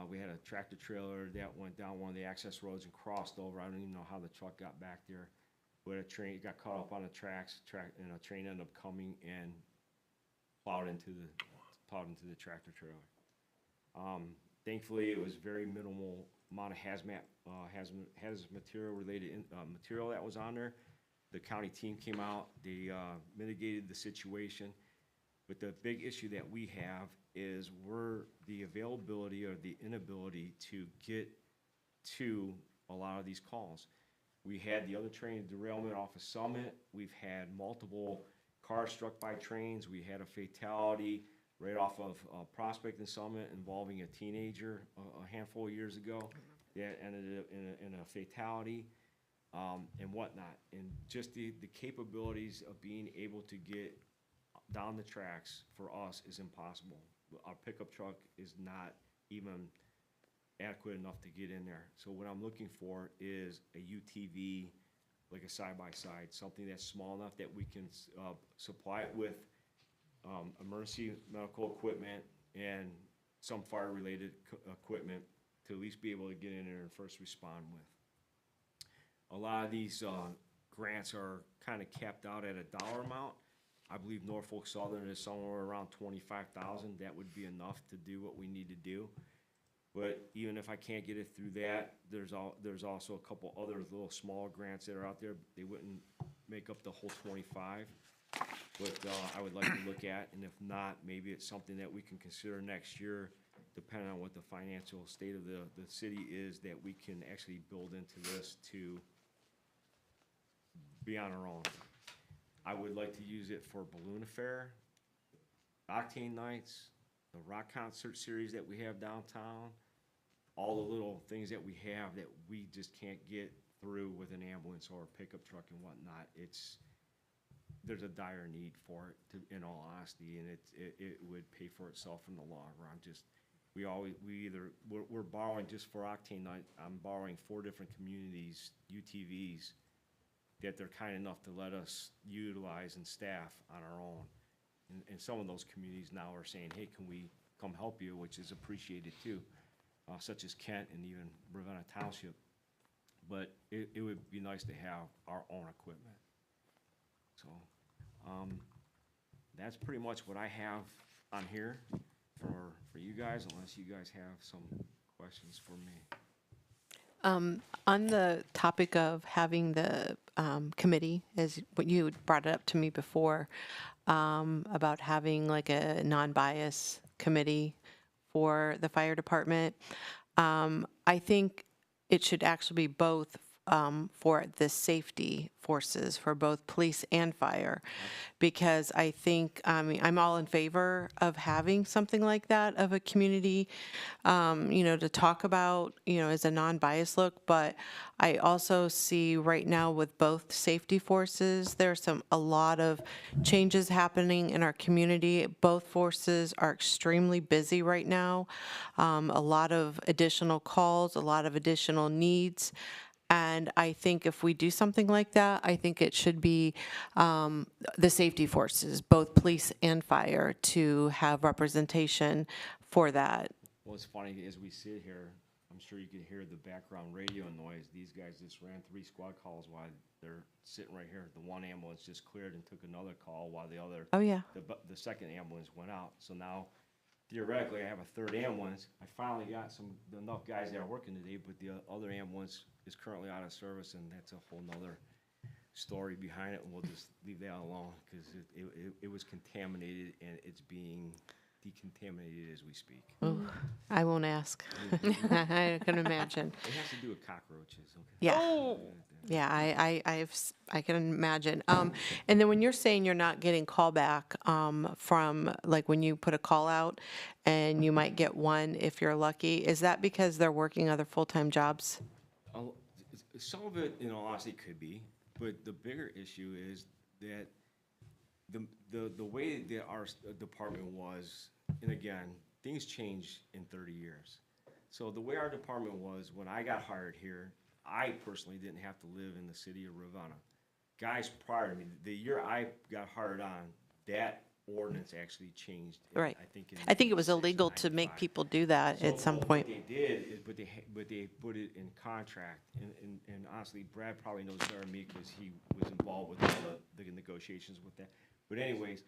We had a tractor trailer that went down one of the access roads and crossed over. I don't even know how the truck got back there. But a train got caught up on the tracks, and a train ended up coming and plowed into the tractor trailer. Thankfully, it was very minimal amount of hazmat material related material that was on there. The county team came out, they mitigated the situation. But the big issue that we have is the availability or the inability to get to a lot of these calls. We had the other train derailment off of Summit. We've had multiple cars struck by trains. We had a fatality right off of Prospect and Summit involving a teenager a handful of years ago that ended up in a fatality and whatnot. And just the capabilities of being able to get down the tracks for us is impossible. Our pickup truck is not even adequate enough to get in there. So what I'm looking for is a UTV, like a side-by-side, something that's small enough that we can supply it with emergency medical equipment and some fire-related equipment to at least be able to get in there and first respond with. A lot of these grants are kind of capped out at a dollar amount. I believe Norfolk Southern is somewhere around 25,000. That would be enough to do what we need to do. But even if I can't get it through that, there's also a couple other little smaller grants that are out there. They wouldn't make up the whole 25, but I would like to look at, and if not, maybe it's something that we can consider next year, depending on what the financial state of the city is, that we can actually build into this to be on our own. I would like to use it for Balloon Affair, Octane Nights, the rock concert series that we have downtown, all the little things that we have that we just can't get through with an ambulance or a pickup truck and whatnot. There's a dire need for it, in all honesty, and it would pay for itself in the long run. We're borrowing just for Octane Night. I'm borrowing 4 different communities, UTVs, that they're kind enough to let us utilize and staff on our own. And some of those communities now are saying, hey, can we come help you, which is appreciated too, such as Kent and even Ravenna Township. But it would be nice to have our own equipment. So that's pretty much what I have on here for you guys, unless you guys have some questions for me. On the topic of having the committee, as what you brought it up to me before, about having like a non-bias committee for the fire department, I think it should actually be both for the safety forces for both police and fire, because I think, I'm all in favor of having something like that, of a community, to talk about, as a non-biased look. But I also see right now with both safety forces, there's a lot of changes happening in our community. Both forces are extremely busy right now. A lot of additional calls, a lot of additional needs. And I think if we do something like that, I think it should be the safety forces, both police and fire, to have representation for that. Well, it's funny, as we sit here, I'm sure you can hear the background radio noise. These guys just ran 3 squad calls while they're sitting right here. The one ambulance just cleared and took another call while the other, Oh, yeah. the second ambulance went out. So now, theoretically, I have a 3rd ambulance. I finally got enough guys that are working today, but the other ambulance is currently out of service, and that's a whole nother story behind it, and we'll just leave that alone, because it was contaminated, and it's being decontaminated as we speak. Ooh, I won't ask. I can imagine. It has to do with cockroaches. Okay. Yeah. Yeah, I can imagine. And then when you're saying you're not getting callback from, like, when you put a call out and you might get one if you're lucky, is that because they're working other full-time jobs? Some of it, in all honesty, could be, but the bigger issue is that the way that our department was, and again, things change in 30 years. So the way our department was, when I got hired here, I personally didn't have to live in the city of Ravenna. Guys prior to me, the year I got hired on, that ordinance actually changed. Right. I think it was illegal to make people do that at some point. What they did is, but they put it in contract, and honestly, Brad probably knows better than me, because he was involved with all the negotiations with that. But anyways,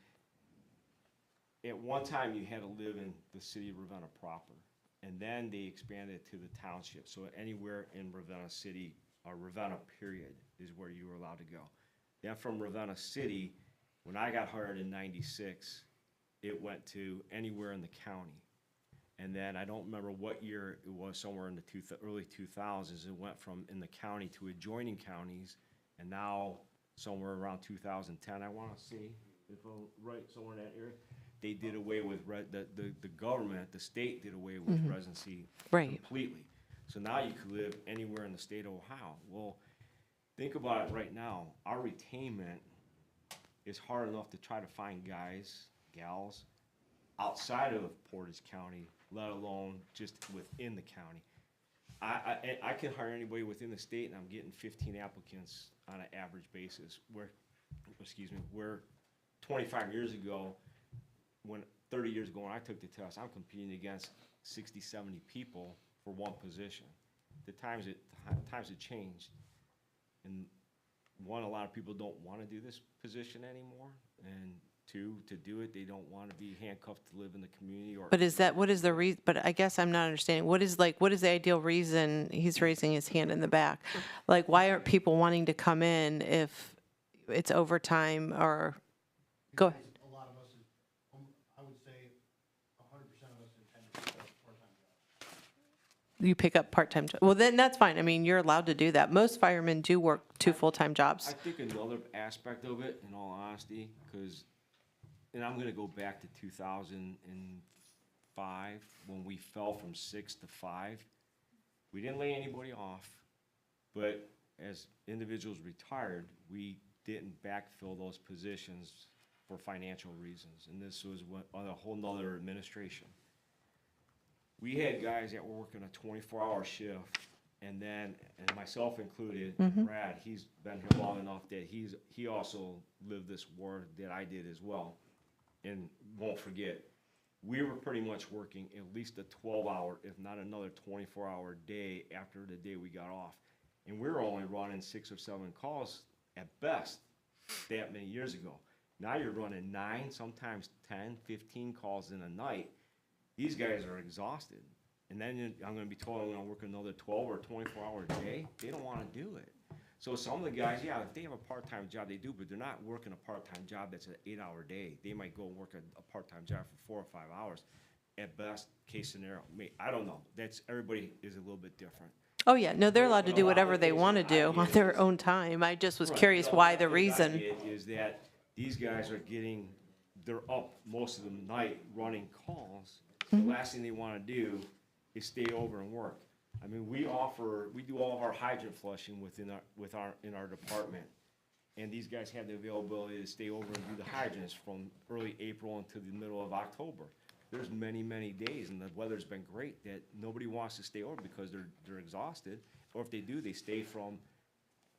at one time you had to live in the city of Ravenna proper, and then they expanded it to the township. So anywhere in Ravenna City, or Ravenna period, is where you were allowed to go. Then from Ravenna City, when I got hired in '96, it went to anywhere in the county. And then I don't remember what year it was, somewhere in the early 2000s, it went from in the county to adjoining counties, and now somewhere around 2010, I want to see, if I'm right, somewhere in that area, they did away with, the government, the state did away with residency Right. completely. So now you could live anywhere in the state of Ohio. Well, think about it right now. Our retainment is hard enough to try to find guys, gals, outside of Portage County, let alone just within the county. I can hire anybody within the state, and I'm getting 15 applicants on an average basis, where 25 years ago, 30 years ago when I took the test, I'm competing against 60, 70 people for one position. The times have changed. And one, a lot of people don't want to do this position anymore, and two, to do it, they don't want to be handcuffed to live in the community or. But what is the reason, but I guess I'm not understanding, what is the ideal reason he's raising his hand in the back? Like, why aren't people wanting to come in if it's overtime or, go ahead. A lot of us, I would say 100% of us intend to pick up part-time jobs. You pick up part-time, well, then that's fine. I mean, you're allowed to do that. Most firemen do work 2 full-time jobs. I think another aspect of it, in all honesty, because, and I'm gonna go back to 2005, when we fell from 6 to 5. We didn't lay anybody off, but as individuals retired, we didn't backfill those positions for financial reasons, and this was on a whole nother administration. We had guys that were working a 24-hour shift, and myself included, Brad, he's been here long enough that he also lived this war that I did as well. And won't forget, we were pretty much working at least a 12-hour, if not another 24-hour day after the day we got off. And we were only running 6 or 7 calls at best that many years ago. Now you're running 9, sometimes 10, 15 calls in a night. These guys are exhausted. And then I'm going to be told I'm going to work another 12 or 24-hour day. They don't want to do it. So some of the guys, yeah, if they have a part-time job, they do, but they're not working a part-time job that's an 8-hour day. They might go and work a part-time job for 4 or 5 hours at best case scenario. I don't know. Everybody is a little bit different. Oh, yeah, no, they're allowed to do whatever they want to do on their own time. I just was curious why the reason. Is that these guys are they're up most of the night running calls. The last thing they want to do is stay over and work. I mean, we do all of our hydrant flushing in our department. And these guys have the availability to stay over and do the hydrants from early April until the middle of October. There's many, many days, and the weather's been great, that nobody wants to stay over because they're exhausted. Or if they do, they stay from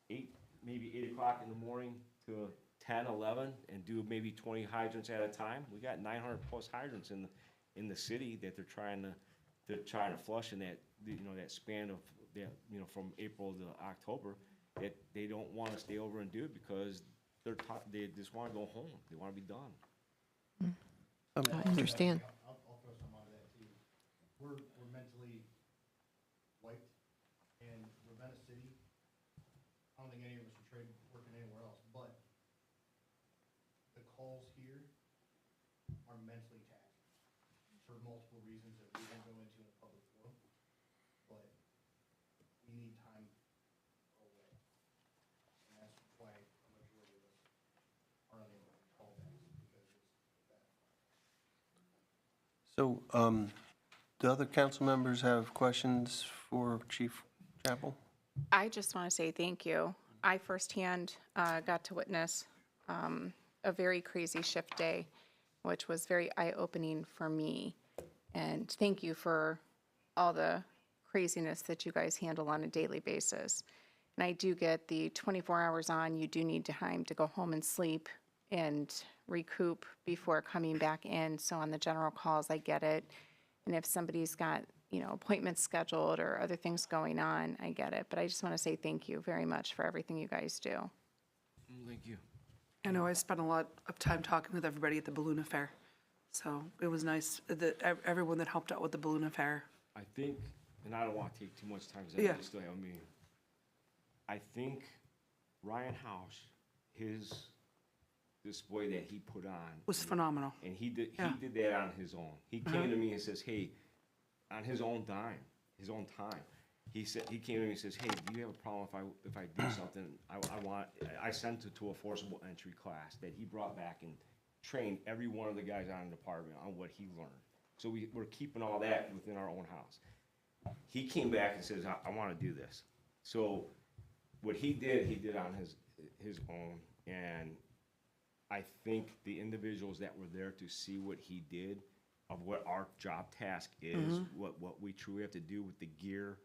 maybe 8 o'clock in the morning to 10, 11, and do maybe 20 hydrants at a time. We got 900 plus hydrants in the city that they're trying to flush in that span of from April to October, that they don't want to stay over and do it because they just want to go home. They want to be done. I understand. I'll throw some out of that too. We're mentally wiped, and Ravenna City, I don't think any of us are working anywhere else, but the calls here are mentally taxing for multiple reasons that we won't go into in a public forum, but we need time away. And that's why a majority of us are unable to call back, because it's that. So, do other council members have questions for Chief Chappell? I just want to say thank you. I firsthand got to witness a very crazy shift day, which was very eye-opening for me. And thank you for all the craziness that you guys handle on a daily basis. And I do get the 24 hours on, you do need time to go home and sleep and recoup before coming back in. So on the general calls, I get it. And if somebody's got, appointments scheduled or other things going on, I get it. But I just want to say thank you very much for everything you guys do. Thank you. I know I spent a lot of time talking with everybody at the balloon affair. So it was nice that everyone that helped out with the balloon affair. I think, and I don't want to take too much time because Yeah. I still have a meeting. I think Ryan House, his display that he put on. Was phenomenal. And he did Yeah. that on his own. He came to me and says, hey, on his own time. He came to me and says, hey, do you have a problem if I do something? I sent it to a forcible entry class that he brought back and trained every one of the guys on the department on what he learned. So we're keeping all that within our own house. He came back and says, I want to do this. So what he did on his own. And I think the individuals that were there to see what he did, of what our job task is, what we truly have to do with the gear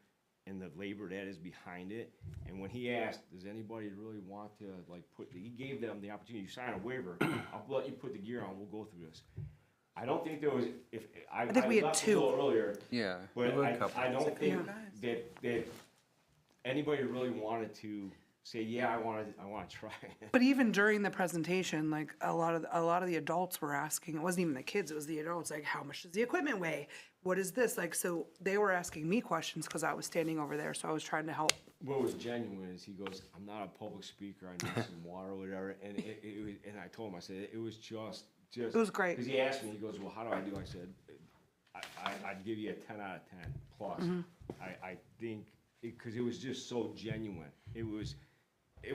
and the labor that is behind it. And when he asked, does anybody really want to he gave them the opportunity, you sign a waiver, I'll let you put the gear on, we'll go through this. I don't think there was, I think we had left two. a little earlier. Yeah. But there were a couple. I don't think Yeah. that anybody really wanted to say, yeah, I want to try it. But even during the presentation, like a lot of the adults were asking, it wasn't even the kids, it was the adults, like, how much does the equipment weigh? What is this? Like, so they were asking me questions because I was standing over there, so I was trying to help. What was genuine is he goes, I'm not a public speaker, I need some water or whatever. And and I told him, I said, it was just. It was great. Because he asked me, he goes, well, how do I do? I said, I'd give you a 10 out of 10 plus. I think, because it was just so genuine. It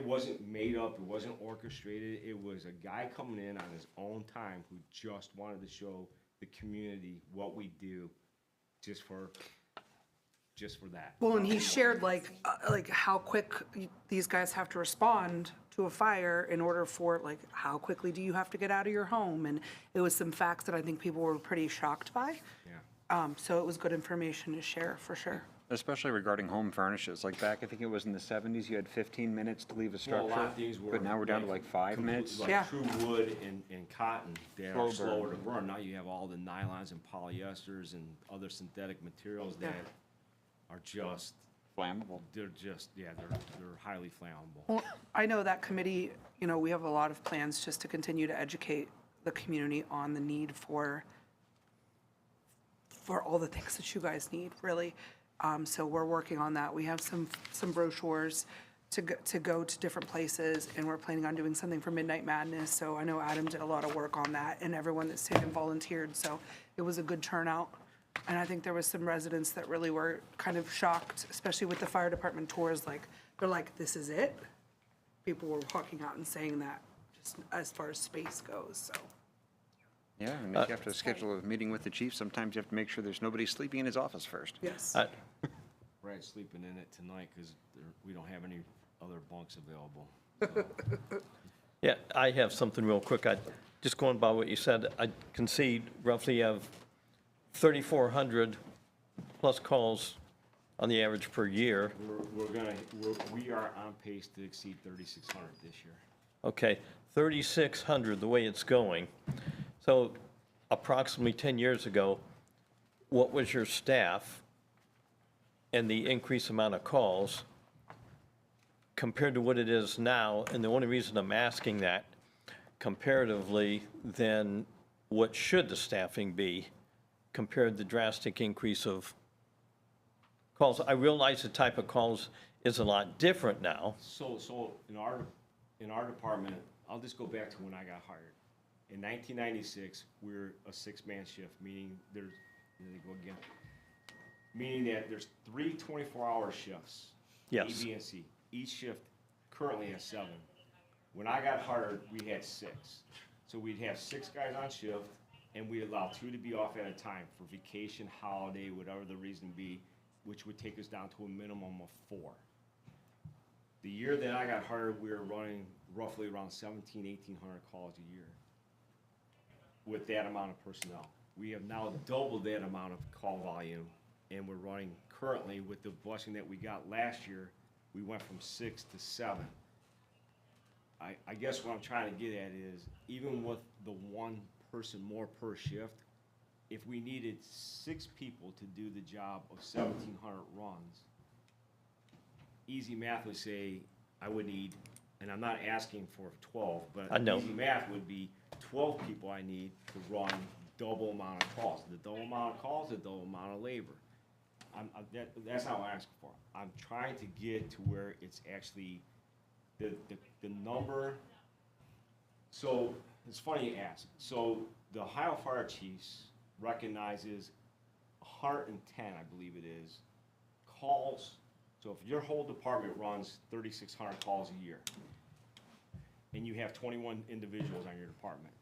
wasn't made up, it wasn't orchestrated. It was a guy coming in on his own time who just wanted to show the community what we do just for that. Well, and he shared like how quick these guys have to respond to a fire in order for, like, how quickly do you have to get out of your home? And it was some facts that I think people were pretty shocked by. Yeah. So it was good information to share, for sure. Especially regarding home furnishes. Like back, I think it was in the 70s, you had 15 minutes to leave a Well, structure. a lot of these were. But now we're down to like 5 minutes. Like Yeah. true wood and cotton, they Slow are slower to burn. burn. Now you have all the nylons and polyesters and other synthetic materials that are just, Flammable. they're highly flammable. Well, I know that committee, we have a lot of plans just to continue to educate the community on the need for all the things that you guys need, really. So we're working on that. We have some brochures to go to different places, and we're planning on doing something for Midnight Madness. So I know Adam did a lot of work on that, and everyone that stayed and volunteered. So it was a good turnout. And I think there was some residents that really were kind of shocked, especially with the fire department tours. Like, they're like, this is it? People were walking out and saying that, just as far as space goes, so. Yeah, and if you have to schedule a meeting with the chief, sometimes you have to make sure there's nobody sleeping in his office first. Yes. Brad's sleeping in it tonight because we don't have any other bunks available. Yeah, I have something real quick. Just going by what you said, I can see roughly you have 3,400 plus calls on the average per year. We are on pace to exceed 3,600 this year. Okay, 3,600, the way it's going. So approximately 10 years ago, what was your staff and the increased amount of calls compared to what it is now? And the only reason I'm asking that comparatively, then what should the staffing be compared to the drastic increase of calls? I realize the type of calls is a lot different now. So in our department, I'll just go back to when I got hired. In 1996, we were a 6-man shift, meaning there they go again. Meaning that there's 3 24-hour shifts. Yes. A, B, and C. Each shift currently has 7. When I got hired, we had 6. So we'd have 6 guys on shift, and we'd allow 2 to be off at a time for vacation, holiday, whatever the reason be, which would take us down to a minimum of 4. The year that I got hired, we were running roughly around 1,700, 1,800 calls a year with that amount of personnel. We have now doubled that amount of call volume, and we're running currently with the blessing that we got last year, we went from 6 to 7. I guess what I'm trying to get at is, even with the 1 person more per shift, if we needed 6 people to do the job of 1,700 runs, easy math would say I would need, and I'm not asking for 12, but I know. easy math would be 12 people I need to run double amount of calls. The double amount of calls, the double amount of labor. That's not what I'm asking for. I'm trying to get to where it's actually the number So, it's funny you ask. So, the Ohio Fire Chiefs recognizes 110, I believe it is, calls. So if your whole department runs 3,600 calls a year, and you have 21 individuals on your department,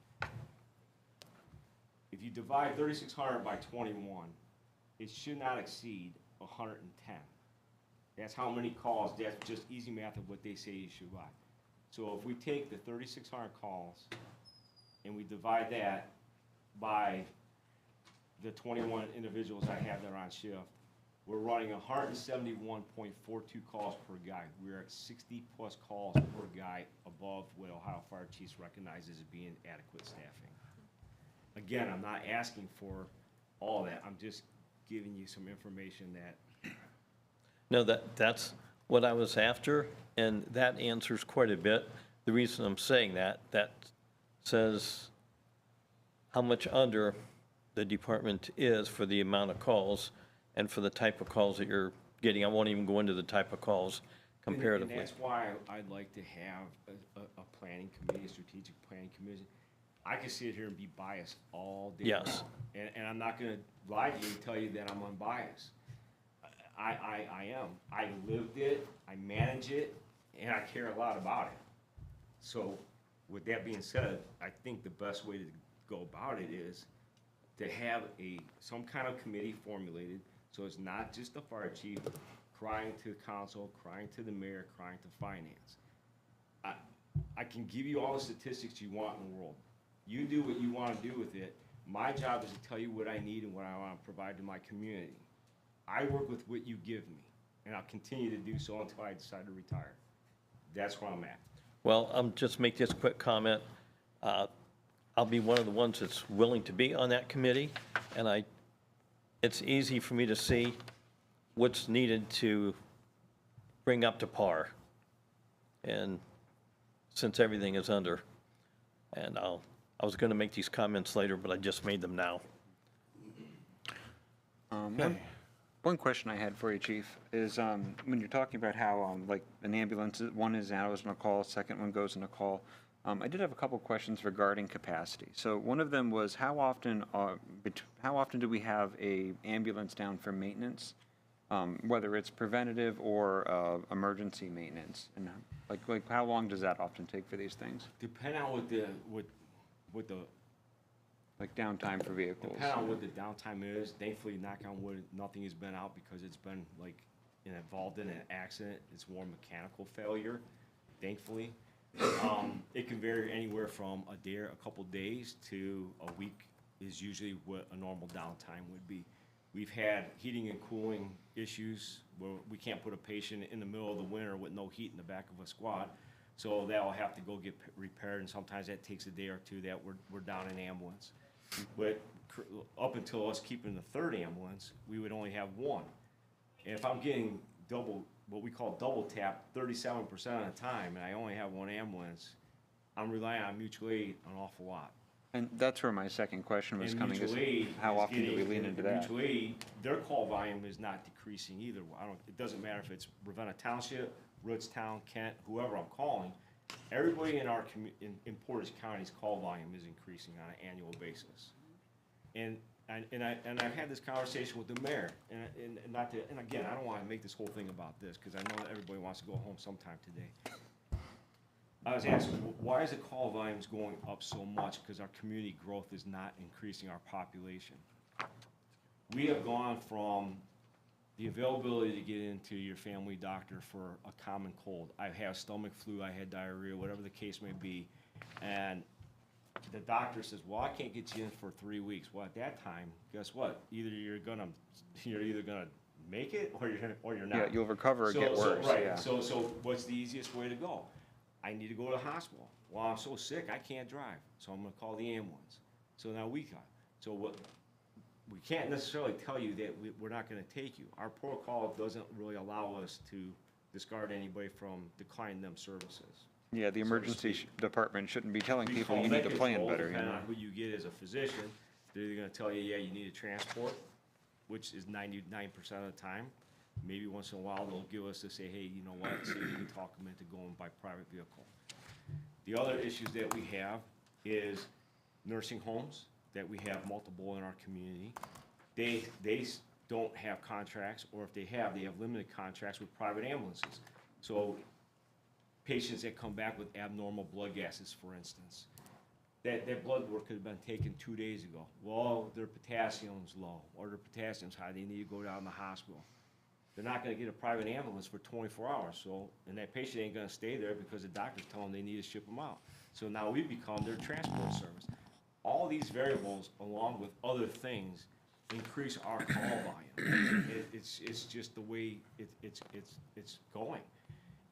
if you divide 3,600 by 21, it should not exceed 110. That's how many calls, that's just easy math of what they say you should buy. So if we take the 3,600 calls and we divide that by the 21 individuals I have that are on shift, we're running 171.42 calls per guy. We're at 60-plus calls per guy above what Ohio Fire Chiefs recognizes as being adequate staffing. Again, I'm not asking for all that. I'm just giving you some information that. No, that's what I was after, and that answers quite a bit. The reason I'm saying that says how much under the department is for the amount of calls and for the type of calls that you're getting. I won't even go into the type of calls comparatively. And that's why I'd like to have a planning committee, a strategic planning committee. I can sit here and be biased all day long. Yes. And I'm not gonna lie to you and tell you that I'm unbiased. I am. I lived it, I manage it, and I care a lot about it. So with that being said, I think the best way to go about it is to have some kind of committee formulated, so it's not just the fire chief crying to council, crying to the mayor, crying to finance. I can give you all the statistics you want in the world. You do what you want to do with it. My job is to tell you what I need and what I want to provide to my community. I work with what you give me, and I'll continue to do so until I decide to retire. That's where I'm at. Well, just make this quick comment. I'll be one of the ones that's willing to be on that committee, and it's easy for me to see what's needed to bring up to par. And since everything is under, and I was going to make these comments later, but I just made them now. One question I had for you, Chief, is when you're talking about how, like, an ambulance, one is out on a call, second one goes on a call, I did have a couple questions regarding capacity. So one of them was how often do we have a ambulance down for maintenance, whether it's preventative or emergency maintenance, and like how long does that often take for these things? Depending on what the Like downtime for vehicles. depending on what the downtime is, thankfully, knock on wood, nothing has been out because it's been like involved in an accident. It's more mechanical failure, thankfully. It can vary anywhere from a day or a couple days to a week is usually what a normal downtime would be. We've had heating and cooling issues where we can't put a patient in the middle of the winter with no heat in the back of a squad. So that'll have to go get repaired, and sometimes that takes a day or two that we're down an ambulance. But up until us keeping the third ambulance, we would only have one. And if I'm getting what we call double tap 37% of the time, and I only have one ambulance, I'm relying on mutual aid an awful lot. And that's where my second question was And coming, is mutual aid how is often do we getting- lean into that? Mutual aid, their call volume is not decreasing either. It doesn't matter if it's Ravenna Township, Rootstown, Kent, whoever I'm calling. Everybody in our in Portage County's call volume is increasing on an annual basis. And I've had this conversation with the mayor, and again, I don't want to make this whole thing about this, because I know that everybody wants to go home sometime today. I was asking, why is the call volumes going up so much? Because our community growth is not increasing our population. We have gone from the availability to get into your family doctor for a common cold. I have stomach flu, I had diarrhea, whatever the case may be, and the doctor says, well, I can't get you in for 3 weeks. Well, at that time, guess what? Either you're gonna make it, or you're not. Yeah, you'll recover or get worse, Right, yeah. so what's the easiest way to go? I need to go to the hospital. Well, I'm so sick, I can't drive, so I'm gonna call the ambulance. So now we can't necessarily tell you that we're not gonna take you. Our protocol doesn't really allow us to discard anybody from declining them services. Yeah, the emergency department shouldn't be telling We people call you need to med plan control, better, you depending know? on who you get as a physician, they're either gonna tell you, yeah, you need a transport, which is 99% of the time. Maybe once in a while, they'll give us to say, hey, you know what, see if you can talk them into going by private vehicle. The other issues that we have is nursing homes, that we have multiple in our community. They don't have contracts, or if they have limited contracts with private ambulances. So patients that come back with abnormal blood gases, for instance, that blood work could have been taken 2 days ago. Well, their potassium's low, or their potassium's high, they need to go down to the hospital. They're not gonna get a private ambulance for 24 hours, so, and that patient ain't gonna stay there because the doctor's telling them they need to ship them out. So now we become their transport service. All these variables, along with other things, increase our call volume. It's just the way it's going.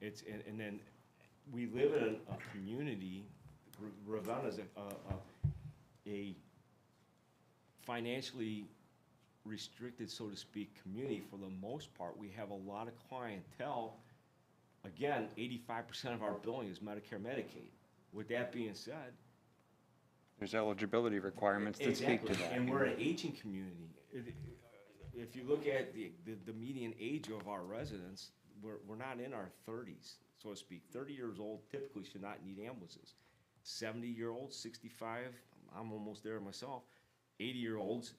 And then we live in a community, Ravenna's a financially restricted, so to speak, community for the most part. We have a lot of clientele. Again, 85% of our billing is Medicare, Medicaid. With that being said, There's eligibility requirements that speak to that. And we're an aging community. If you look at the median age of our residents, we're not in our 30s, so to speak. 30 years old typically should not need ambulances. 70-year-olds, 65, I'm almost there myself. 80-year-olds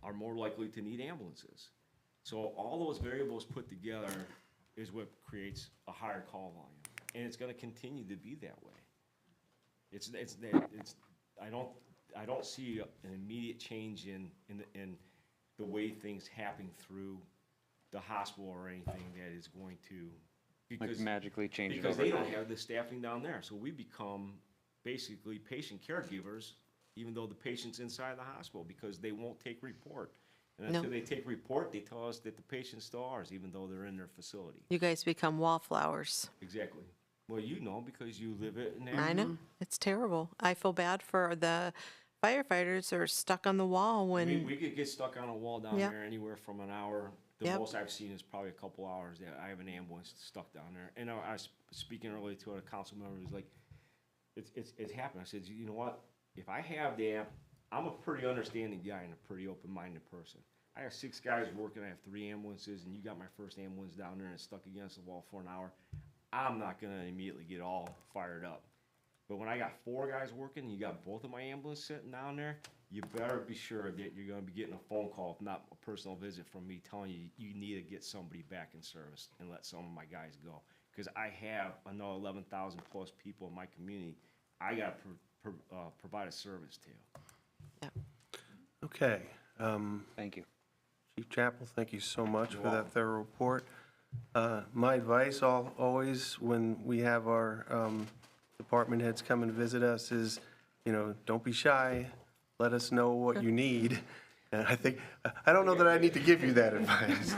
are more likely to need ambulances. So all those variables put together is what creates a higher call volume, and it's going to continue to be that way. I don't see an immediate change in the way things happen through the hospital or anything that is going to Like magically change it because overnight. they don't have the staffing down there. So we become basically patient caregivers, even though the patient's inside the hospital, because they won't take report. And No. until they take report, they tell us that the patient's still ours, even though they're in their facility. You guys become wallflowers. Exactly. Well, you know, because you live it in there. I know. It's terrible. I feel bad for the firefighters who are stuck on the wall when, We could get stuck on a wall down Yep. there anywhere from an hour. The Yep. most I've seen is probably a couple hours that I have an ambulance stuck down there. And I was speaking earlier to a council member who's like, it's happened. I said, you know what? If I have I'm a pretty understanding guy and a pretty open-minded person. I have 6 guys working, I have 3 ambulances, and you got my first ambulance down there and it's stuck against the wall for an hour. I'm not gonna immediately get all fired up. But when I got 4 guys working, and you got both of my ambulances sitting down there, you better be sure that you're gonna be getting a phone call, if not a personal visit from me, telling you you need to get somebody back in service and let some of my guys go. Because I have another 11,000 plus people in my community I gotta provide a service to. Okay. Thank you. Chief Chappell, thank you so much for that thorough report. My advice always when we have our department heads come and visit us is, don't be shy. Let us know what you need. And I don't know that I need to give you that advice.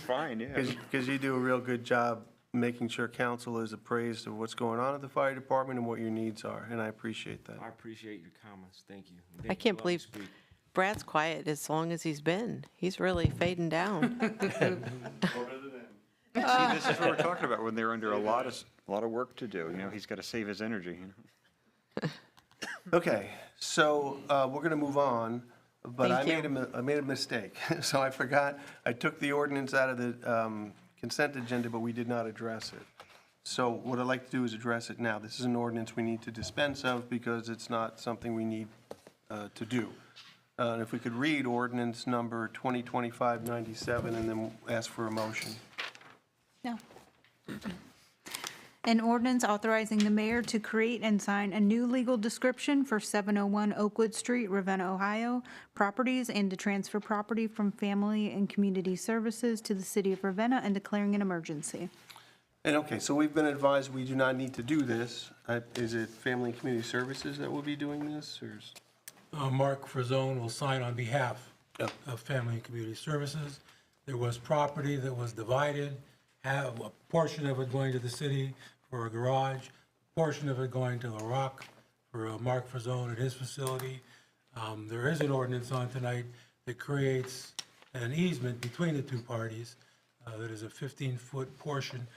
Fine, yeah. Because you do a real good job making sure council is appraised of what's going on at the fire department and what your needs are, and I appreciate that. I appreciate your comments, thank you. And I thank you can't for letting me believe speak. Brad's quiet as long as he's been. He's really fading down. See, this is what we're talking about when they're under a lot of work to do. He's got to save his energy. Okay, so we're going to move on, but I Thank made a mistake. So I forgot, I took the ordinance out of the consent agenda, but we did not address it. So what I'd like to do is address it now. This is an ordinance we need to dispense of because it's not something we need to do. And if we could read ordinance number 2025-97 and then ask for a motion. No. An ordinance authorizing the mayor to create and sign a new legal description for 701 Oakwood Street, Ravenna, Ohio, properties and to transfer property from Family and Community Services to the city of Ravenna and declaring an emergency. And okay, so we've been advised we do not need to do this. Is it Family and Community Services that will be doing this, or? Mark Frazone will sign on behalf of Family and Community Services. There was property that was divided, have a portion of it going to the city for a garage, a portion of it going to La Rock for Mark Frazone at his facility. There is an ordinance on tonight that creates an easement between the two parties that is a 15-foot portion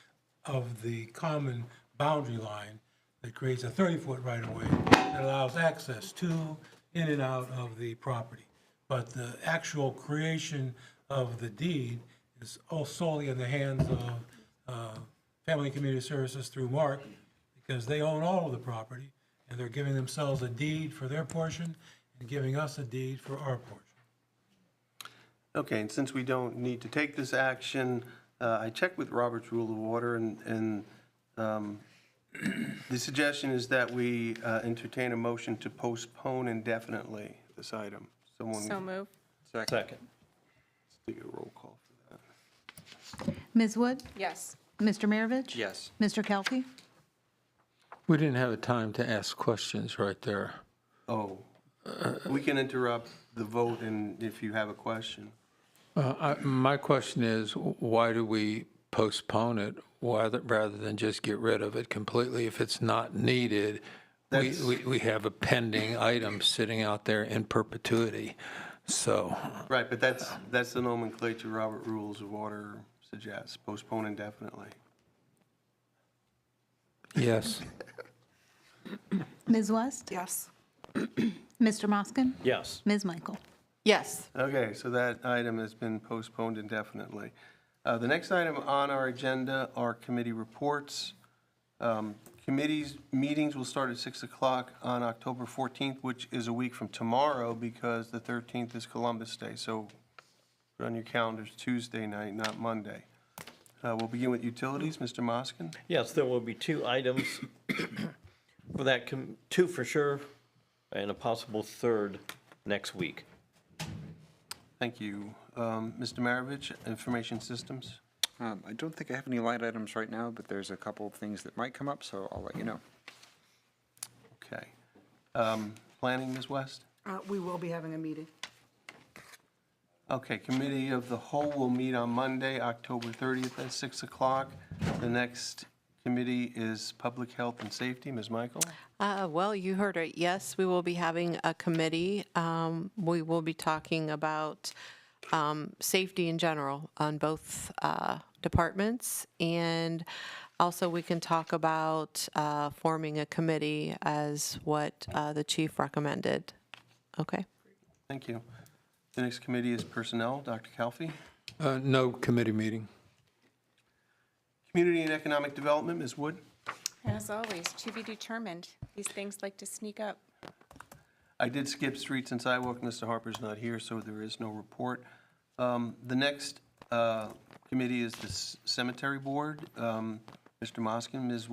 of the common boundary line that creates a 30-foot right-of-way that allows access to, in and out of the property. But the actual creation of the deed is all solely in the hands of Family and Community Services through Mark, because they own all of the property, and they're giving themselves a deed for their portion and giving us a deed for our portion. Okay, and since we don't need to take this action, I checked with Robert's Rule of Order, and the suggestion is that we entertain a motion to postpone indefinitely this item. Someone, So move. Second. let's take a roll call for that. Ms. Wood? Yes. Mr. Maravich? Yes. Mr. Kelly? We didn't have time to ask questions right there. Oh, we can interrupt the vote and if you have a question. My question is, why do we postpone it rather than just get rid of it completely? If it's not needed, we have a pending item sitting out there in perpetuity, so. Right, but that's the nomenclature Robert Rules of Order suggests, postpone indefinitely. Yes. Ms. West? Yes. Mr. Moskin? Yes. Ms. Michael? Yes. Okay, so that item has been postponed indefinitely. The next item on our agenda are committee reports. Committees' meetings will start at 6 o'clock on October 14th, which is a week from tomorrow because the 13th is Columbus Day. So put on your calendars Tuesday night, not Monday. We'll begin with utilities. Mr. Moskin? Yes, there will be 2 items for that, 2 for sure, and a possible third next week. Thank you. Mr. Maravich, Information Systems? I don't think I have any line items right now, but there's a couple of things that might come up, so I'll let you know. Okay. Planning, Ms. West? We will be having a meeting. Okay, Committee of the Whole will meet on Monday, October 30th at 6 o'clock. The next committee is Public Health and Safety. Ms. Michael? Well, you heard it. Yes, we will be having a committee. We will be talking about safety in general on both departments. And also we can talk about forming a committee as what the chief recommended. Okay. Thank you. The next committee is Personnel. Dr. Calfee? No committee meeting. Community and Economic Development, Ms. Wood? As always, to be determined. These things like to sneak up. I did skip streets and sidewalk. Mr. Harper's not here, so there is no report. The next committee is the Cemetery Board. Mr. Moskin, Ms.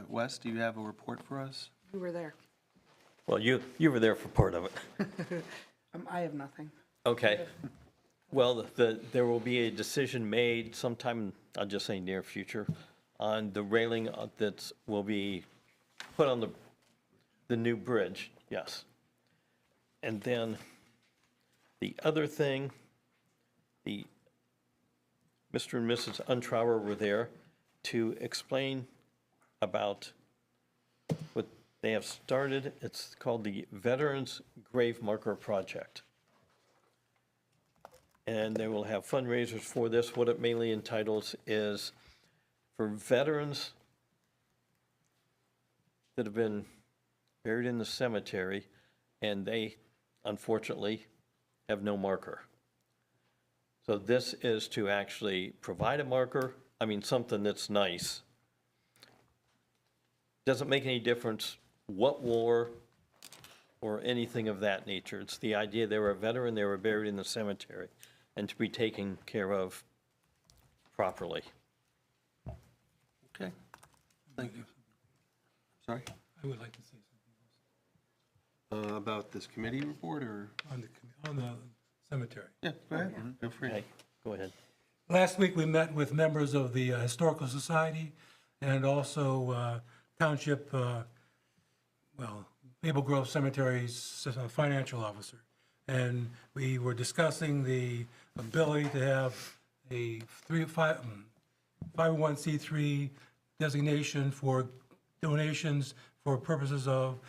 West, do you have a report for us? You were there. Well, you were there for part of it. I have nothing. Okay. Well, there will be a decision made sometime, I'll just say near future, on the railing that will be put on the new bridge, yes. And then the other thing, Mr. and Mrs. Untrauer were there to explain about what they have started. It's called the Veterans Grave Marker Project. And they will have fundraisers for this. What it mainly entitles is for veterans that have been buried in the cemetery and they unfortunately have no marker. So this is to actually provide a marker, something that's nice. Doesn't make any difference what war or anything of that nature. It's the idea they were a veteran, they were buried in the cemetery, and to be taken care of properly. Okay. Thank you. Sorry? I would like to say something About this committee report, or? on the cemetery. Yeah, go ahead. Feel free. Okay, go ahead. Last week, we met with members of the Historical Society and also Township, Maple Grove Cemetery's financial officer. And we were discussing the ability to have a 501c3 designation for donations for purposes of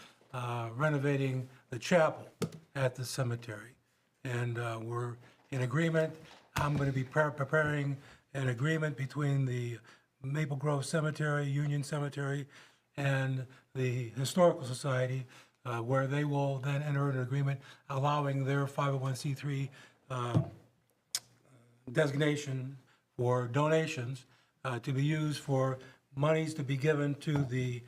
renovating the chapel at the cemetery. And we're in agreement. I'm going to be preparing an agreement between the Maple Grove Cemetery, Union Cemetery, and the Historical Society, where they will then enter an agreement allowing their 501c3 designation for donations to be used for monies to be given to the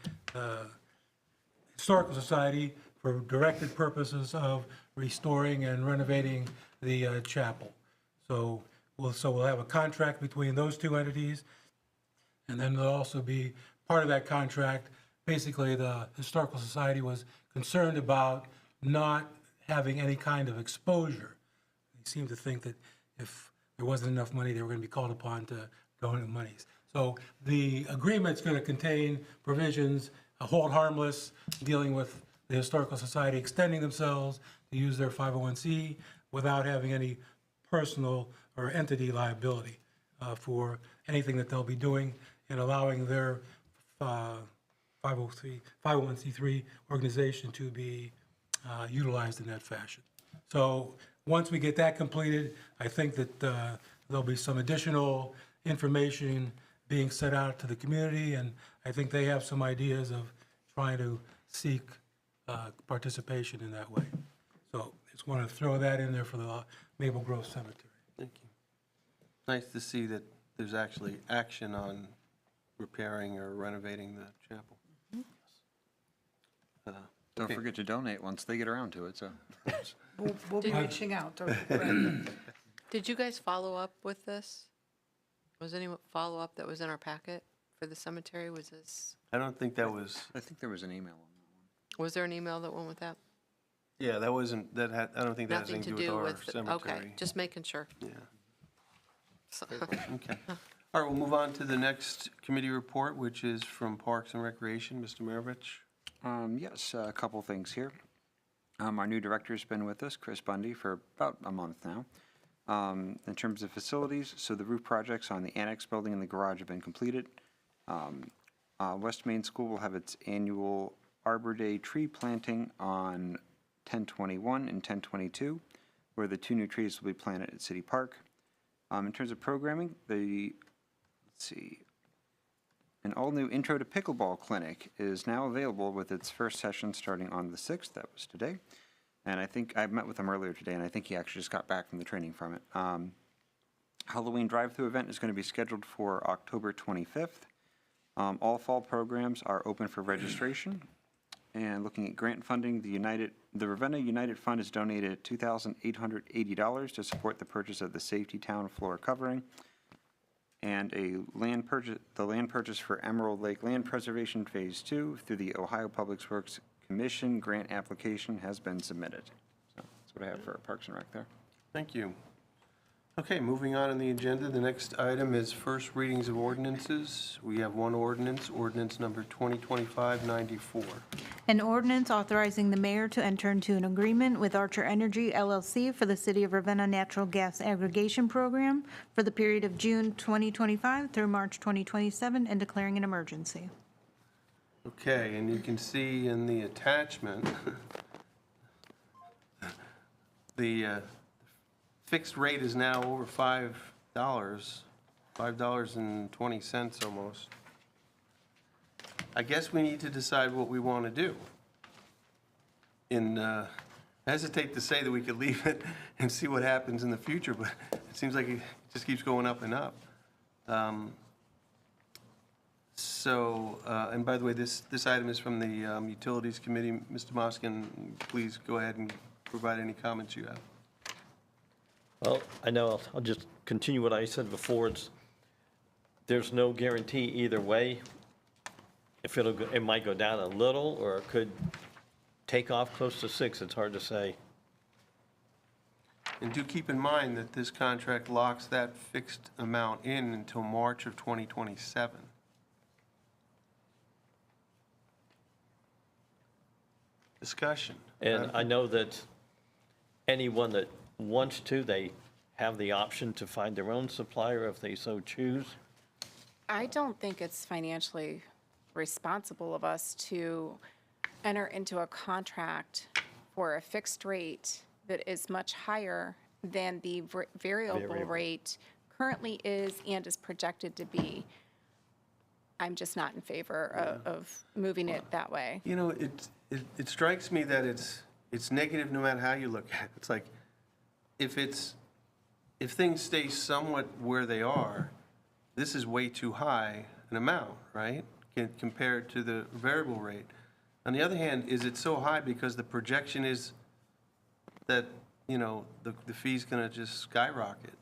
Historical Society for directed purposes of restoring and renovating the chapel. So we'll have a contract between those two entities, and then there'll also be part of that contract. Basically, the Historical Society was concerned about not having any kind of exposure. They seemed to think that if there wasn't enough money, they were going to be called upon to donate monies. So the agreement's going to contain provisions, a hold harmless, dealing with the Historical Society extending themselves to use their 501c without having any personal or entity liability for anything that they'll be doing, and allowing their 501c3 organization to be utilized in that fashion. So once we get that completed, I think that there'll be some additional information being set out to the community, and I think they have some ideas of trying to seek participation in that way. So just want to throw that in there for the Maple Grove Cemetery. Thank you. Nice to see that there's actually action on repairing or renovating the chapel. Don't Okay. forget to donate once they get around to it, so. We'll be reaching out. to- Did you guys follow up with this? Was any follow-up that was in our packet for the cemetery? Was this, I don't think that was, I think there was an email on that one. was there an email that went with that? yeah, that wasn't, that had, I don't think that has Nothing anything to do with our the- cemetery. Okay, just making sure. Yeah. Okay. All right, we'll move on to the next committee report, which is from Parks and Recreation. Mr. Maravich? Yes, a couple things here. Our new director's been with us, Chris Bundy, for about a month now. In terms of facilities, so the roof projects on the annex building and the garage have been completed. West Main School will have its annual Arbor Day tree planting on 10/21 and 10/22, where the 2 new trees will be planted at City Park. In terms of programming, let's see, an all-new Intro to Pickleball clinic is now available with its first session starting on the 6th. That was today. And I think I met with him earlier today, and I think he actually just got back from the training from it. Halloween drive-through event is going to be scheduled for October 25th. All fall programs are open for registration. And looking at grant funding, the Ravenna United Fund has donated $2,880 to support the purchase of the Safety Town floor covering. And the land purchase for Emerald Lake Land Preservation Phase 2 through the Ohio Public Works Commission grant application has been submitted. So that's what I have for Parks and Rec there. Thank you. Okay, moving on the agenda, the next item is first readings of ordinances. We have one ordinance, ordinance number 2025-94. An ordinance authorizing the mayor to enter into an agreement with Archer Energy LLC for the City of Ravenna Natural Gas Aggregation Program for the period of June 2025 through March 2027 and declaring an emergency. Okay, and you can see in the attachment, the fixed rate is now over $5, $5.20 almost. I guess we need to decide what we want to do. I hesitate to say that we could leave it and see what happens in the future, but it seems like it just keeps going up and up. And by the way, this item is from the Utilities Committee. Mr. Moskin, please go ahead and provide any comments you have. Well, I know, I'll just continue what I said before. There's no guarantee either way. If it might go down a little, or it could take off close to 6, it's hard to say. And do keep in mind that this contract locks that fixed amount in until March of 2027. Discussion. And I know that anyone that wants to, they have the option to find their own supplier if they so choose. I don't think it's financially responsible of us to enter into a contract for a fixed rate that is much higher than the variable rate currently is and is projected to be. I'm just not in favor of moving it that way. You know, it strikes me that it's negative no matter how you look at it. It's like, if things stay somewhat where they are, this is way too high, an amount, right? Compared to the variable rate. On the other hand, is it so high because the projection is that, the fee's gonna just skyrocket?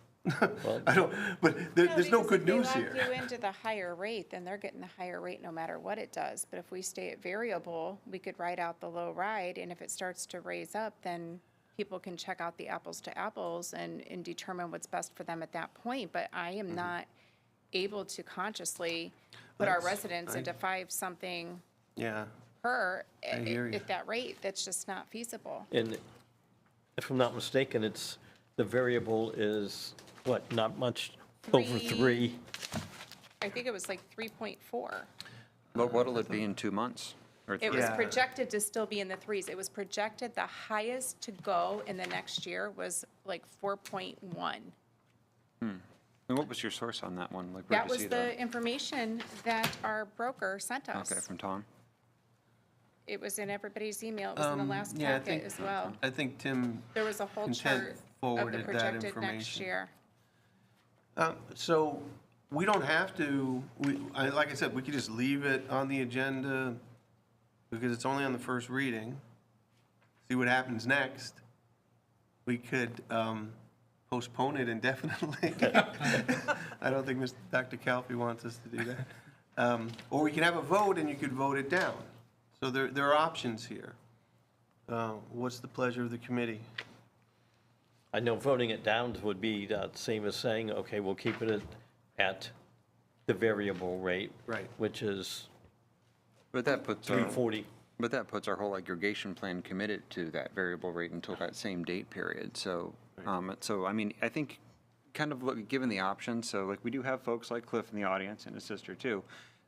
I don't, but there's no good news here. If they lock you into the higher rate, then they're getting the higher rate no matter what it does. But if we stay at variable, we could ride out the low ride, and if it starts to raise up, then people can check out the apples to apples and determine what's best for them at that point. But I am not able to consciously put our residents into 5-something Yeah, per I hear you. at that rate. That's just not feasible. And if I'm not mistaken, the variable is, what, not much over 3? I think it was like 3.4. But what'll it be in 2 months? Or It was Yeah. projected to still be in the 3s. It was projected the highest to go in the next year was like 4.1. And what was your source on that one? Like, where'd That you was see the information that our broker sent us. Okay, from Tom? It was in everybody's email. It was in the last yeah, I packet think- as well. I think Tim There was a whole Content chart of the forwarded that projected next information. year. So we don't have to, like I said, we could just leave it on the agenda because it's only on the first reading. See what happens next. We could postpone it indefinitely. I don't think Dr. Calfee wants us to do that. Or we can have a vote and you could vote it down. So there are options here. What's the pleasure of the committee? I know voting it down would be the same as saying, okay, we'll keep it at the variable rate. Right. Which is But that puts our, 340. but that puts our whole aggregation plan committed to that variable rate until that same date period. So, I mean, I think kind of given the option, so like we do have folks like Cliff in the audience and his sister too,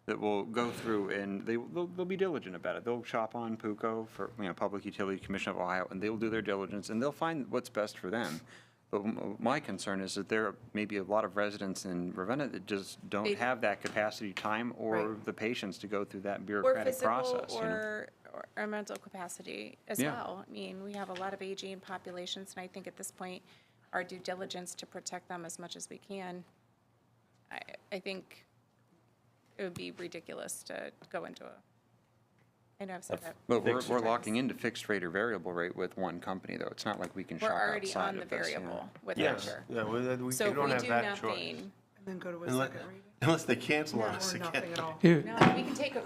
that will go through and they'll be diligent about it. They'll shop on PUCO for, Public Utility Commission of Ohio, and they'll do their diligence and they'll find what's best for them. But my concern is that there may be a lot of residents in Ravenna that just don't have that capacity, time, or Right. the patience to go through that Or bureaucratic physical process. or mental capacity as Yeah. well. I mean, we have a lot of aging populations, and I think at this point, our due diligence to protect them as much as we can, I think it would be ridiculous to go into I know I've said that. But Fixed we're times. locking into fixed rate or variable rate with one company, though. It's not like we can We're shop already outside on the of this. variable with Yes, Archer. yeah, we So if don't we have do that choice. nothing, And then go to a Unless second reading? unless they cancel No, on us or again. nothing at all. If, no,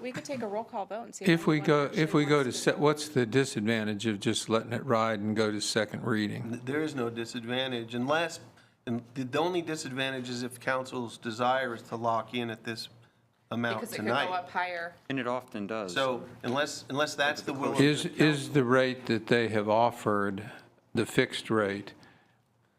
we could take a roll call vote and see. if we anyone go, actually if we go to, wants what's the disadvantage of just letting it ride and go to second reading? There is no disadvantage unless, and the only disadvantage is if council's desire is to lock in at this amount Because it could tonight. go up higher. And it often does. So unless that's the will of Is, the is the rate that they have offered, the fixed rate,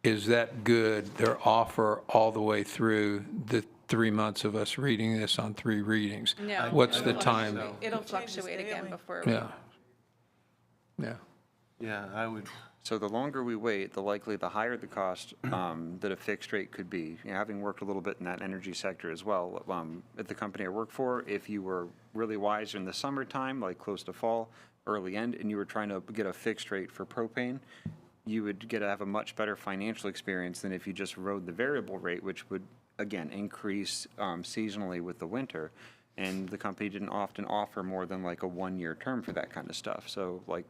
is that good, their offer all the way through the 3 months of us reading this on 3 readings? No. What's the it'll time? fluctuate- It'll fluctuate again before we. Yeah. Yeah. Yeah, I would, So the longer we wait, the higher the cost that a fixed rate could be. Having worked a little bit in that energy sector as well, at the company I work for, if you were really wise in the summertime, like close to fall, early end, and you were trying to get a fixed rate for propane, you would have a much better financial experience than if you just rode the variable rate, which would, again, increase seasonally with the winter. And the company didn't often offer more than like a 1-year term for that kind of stuff. So like,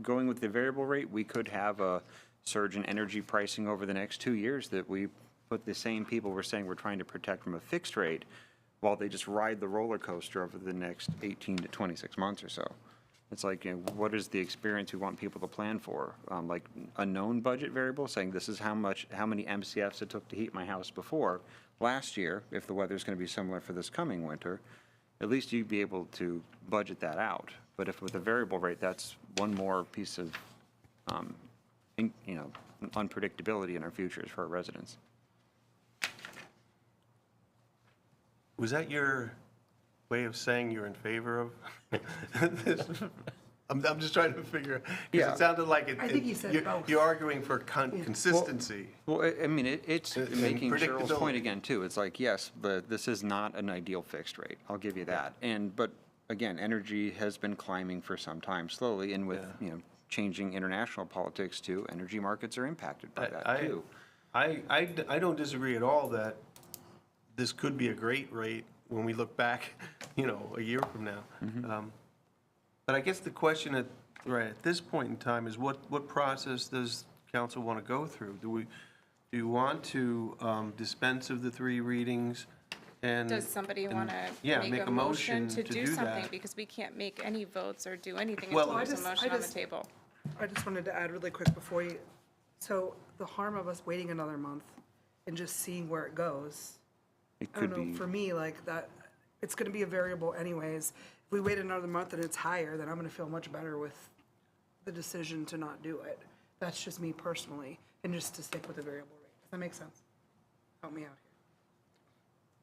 going with the variable rate, we could have a surge in energy pricing over the next 2 years that we put the same people we're saying we're trying to protect from a fixed rate while they just ride the roller coaster over the next 18 to 26 months or so. It's like, what is the experience we want people to plan for? Like a known budget variable, saying this is how many MCFs it took to heat my house before. Last year, if the weather's going to be similar for this coming winter, at least you'd be able to budget that out. But if with a variable rate, that's one more piece of, unpredictability in our futures for our residents. was that your way of saying you're in favor of this? I'm just trying to figure, because Yeah. it sounded like it. I think you said both. You're arguing for consistency. Well, I mean, it's And making Cheryl's predictability. point again, too. It's like, yes, but this is not an ideal fixed rate. I'll give you that. But again, energy has been climbing for some time slowly, and with, changing international politics too, energy markets are impacted by that too. I don't disagree at all that this could be a great rate when we look back, a year from now. But I guess the question at this point in time is what process does council want to go through? Do you want to dispense of the 3 readings? And Does somebody want to yeah, make a motion to do something? that. Because we can't make any votes or do anything Well- until there's a motion on the table. I just wanted to add really quick before you, so the harm of us waiting another month and just seeing where it goes. It I don't could know, be, for me, like that, it's gonna be a variable anyways. If we wait another month and it's higher, then I'm gonna feel much better with the decision to not do it. That's just me personally, and just to stick with the variable rate. Does that make sense? Help me out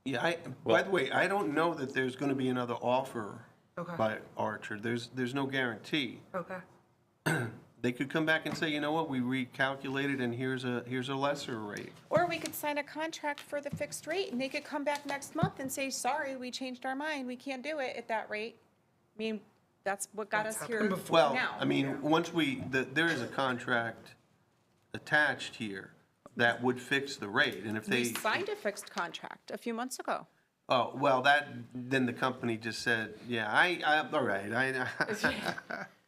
here. Yeah, by the way, I don't know that there's going to be another offer Okay. by Archer. There's no guarantee. Okay. They could come back and say, you know what, we recalculated and here's a lesser rate. Or we could sign a contract for the fixed rate, and they could come back next month and say, sorry, we changed our mind, we can't do it at that rate. I mean, that's what got us here now. Well, I mean, once there is a contract attached here that would fix the rate, and if We they, signed a fixed contract a few months ago. oh, well, then the company just said, yeah, all right,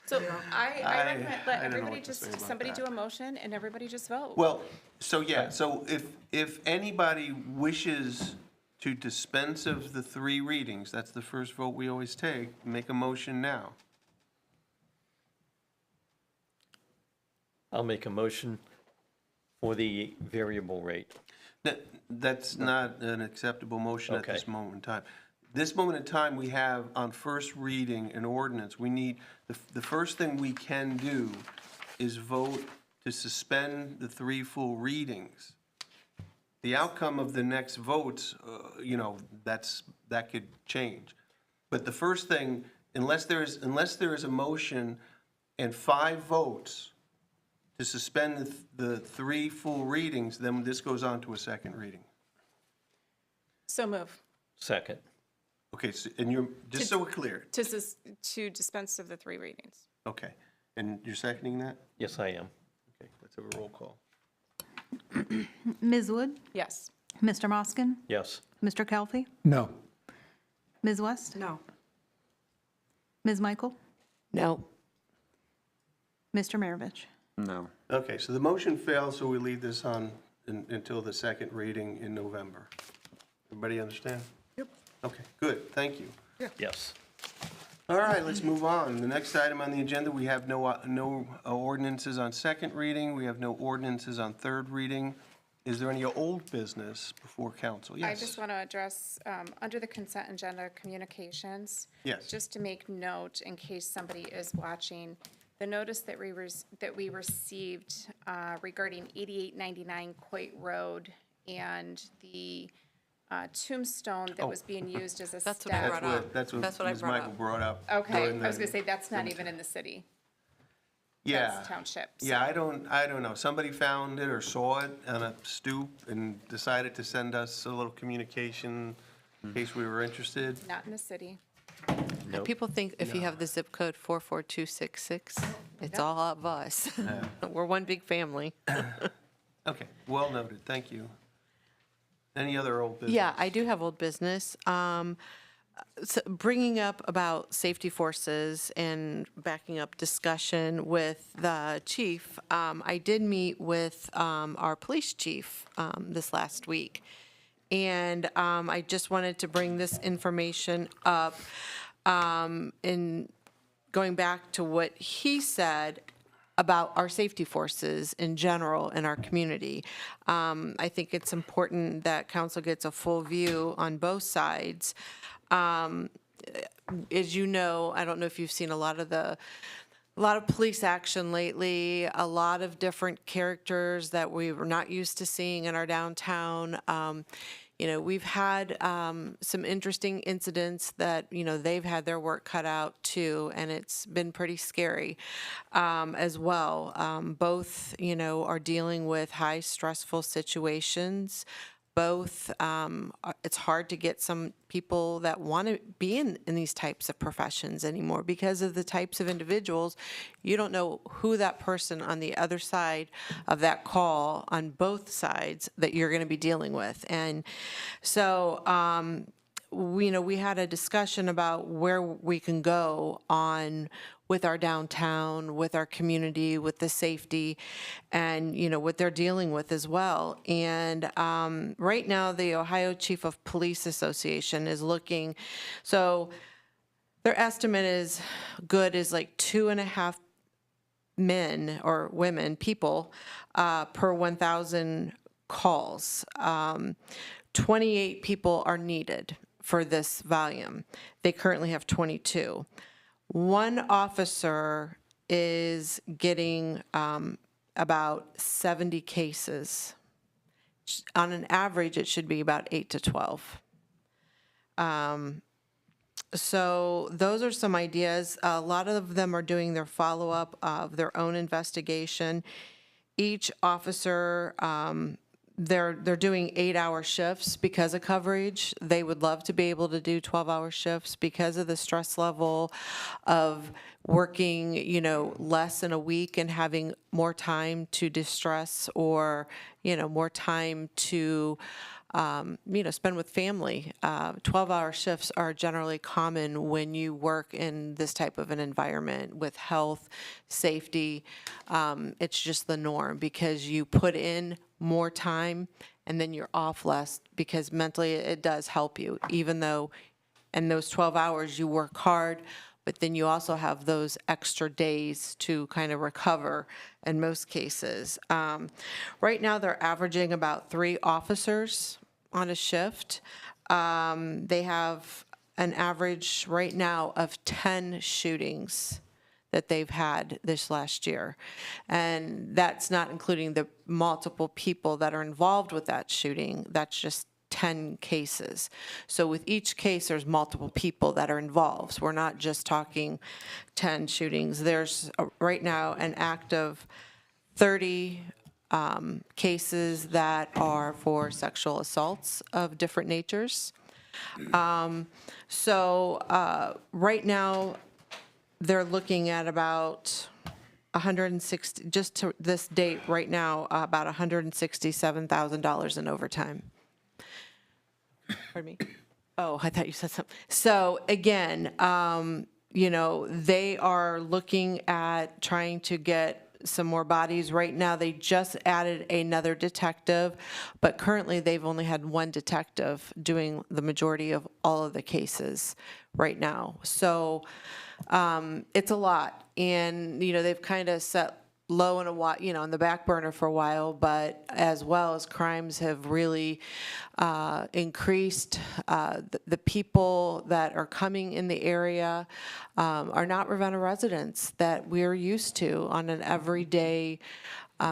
So I recommend, I let don't know everybody what to say just, about somebody that. do a motion and everybody just vote. Well, so yeah, so if anybody wishes to dispense of the 3 readings, that's the first vote we always take, make a motion now. I'll make a motion for the variable rate. That's not an acceptable motion at this Okay. moment in time. This moment in time, we have on first reading an ordinance. We need, the first thing we can do is vote to suspend the 3 full readings. The outcome of the next votes, that could change. But the first thing, unless there is a motion and 5 votes to suspend the 3 full readings, then this goes on to a second reading. So move. Second. Okay, so, and you're, just so we're clear, To dispense of the 3 readings. okay, and you're seconding that? Yes, I am. Okay, let's have a roll call. Ms. Wood? Yes. Mr. Moskin? Yes. Mr. Kelfi? No. Ms. West? No. Ms. Michael? No. Mr. Maravich? no. Okay, so the motion fails, so we leave this on until the second reading in November. Everybody understand? Yep. Okay, good, thank you. Yes. All right, let's move on. The next item on the agenda, we have no ordinances on second reading. We have no ordinances on third reading. Is there any old business before council? I Yes. just want to address, under the consent agenda, communications. Yes. Just to make note, in case somebody is watching, the notice that we received regarding 8899 Coit Road and the tombstone that was being used as a That's what I step. brought up. That's what That's what I Ms. brought Michael up. brought up. Okay, during I was the- going to say, that's not even in the city. Yeah. That's township. so- Yeah, I don't know. Somebody found it or saw it on a stoop and decided to send us a little communication in case we were interested. Not in the city. Nope. People think if you have the zip code 44266, it's all of us. We're one big family. Okay, well noted, thank you. Any other old business? Yeah, I do have old business. So bringing up about safety forces and backing up discussion with the chief, I did meet with our police chief this last week. And I just wanted to bring this information up in going back to what he said about our safety forces in general in our community. I think it's important that council gets a full view on both sides. As you know, I don't know if you've seen a lot of police action lately, a lot of different characters that we were not used to seeing in our downtown. We've had some interesting incidents that, they've had their work cut out too, and it's been pretty scary as well. Both, are dealing with high stressful situations. Both, it's hard to get some people that want to be in these types of professions anymore because of the types of individuals. You don't know who that person on the other side of that call on both sides that you're going to be dealing with. And so we had a discussion about where we can go on with our downtown, with our community, with the safety, and, what they're dealing with as well. And right now, the Ohio Chief of Police Association is looking, so their estimate is like 2.5 men or women, people, per 1,000 calls. 28 people are needed for this volume. They currently have 22. One officer is getting about 70 cases. On an average, it should be about 8 to 12. So those are some ideas. A lot of them are doing their follow-up of their own investigation. Each officer, they're doing 8-hour shifts because of coverage. They would love to be able to do 12-hour shifts because of the stress level of working, less in a week and having more time to distress or, more time to spend with family. 12-hour shifts are generally common when you work in this type of an environment with health, safety. It's just the norm because you put in more time and then you're off less because mentally it does help you, even though in those 12 hours you work hard, but then you also have those extra days to kind of recover in most cases. Right now, they're averaging about 3 officers on a shift. They have an average right now of 10 shootings that they've had this last year. And that's not including the multiple people that are involved with that shooting. That's just 10 cases. So with each case, there's multiple people that are involved. So we're not just talking 10 shootings. There's right now an active 30 cases that are for sexual assaults of different natures. Right now, they're looking at about 160, just to this date right now, about $167,000 in overtime. Pardon me? Oh, I thought you said something. So again, they are looking at trying to get some more bodies. Right now, they just added another detective, but currently they've only had one detective doing the majority of all of the cases right now. So it's a lot. And, they've kind of set low in a while, in the back burner for a while, but as well as crimes have really increased. The people that are coming in the area are not Ravenna residents that we're used to on an everyday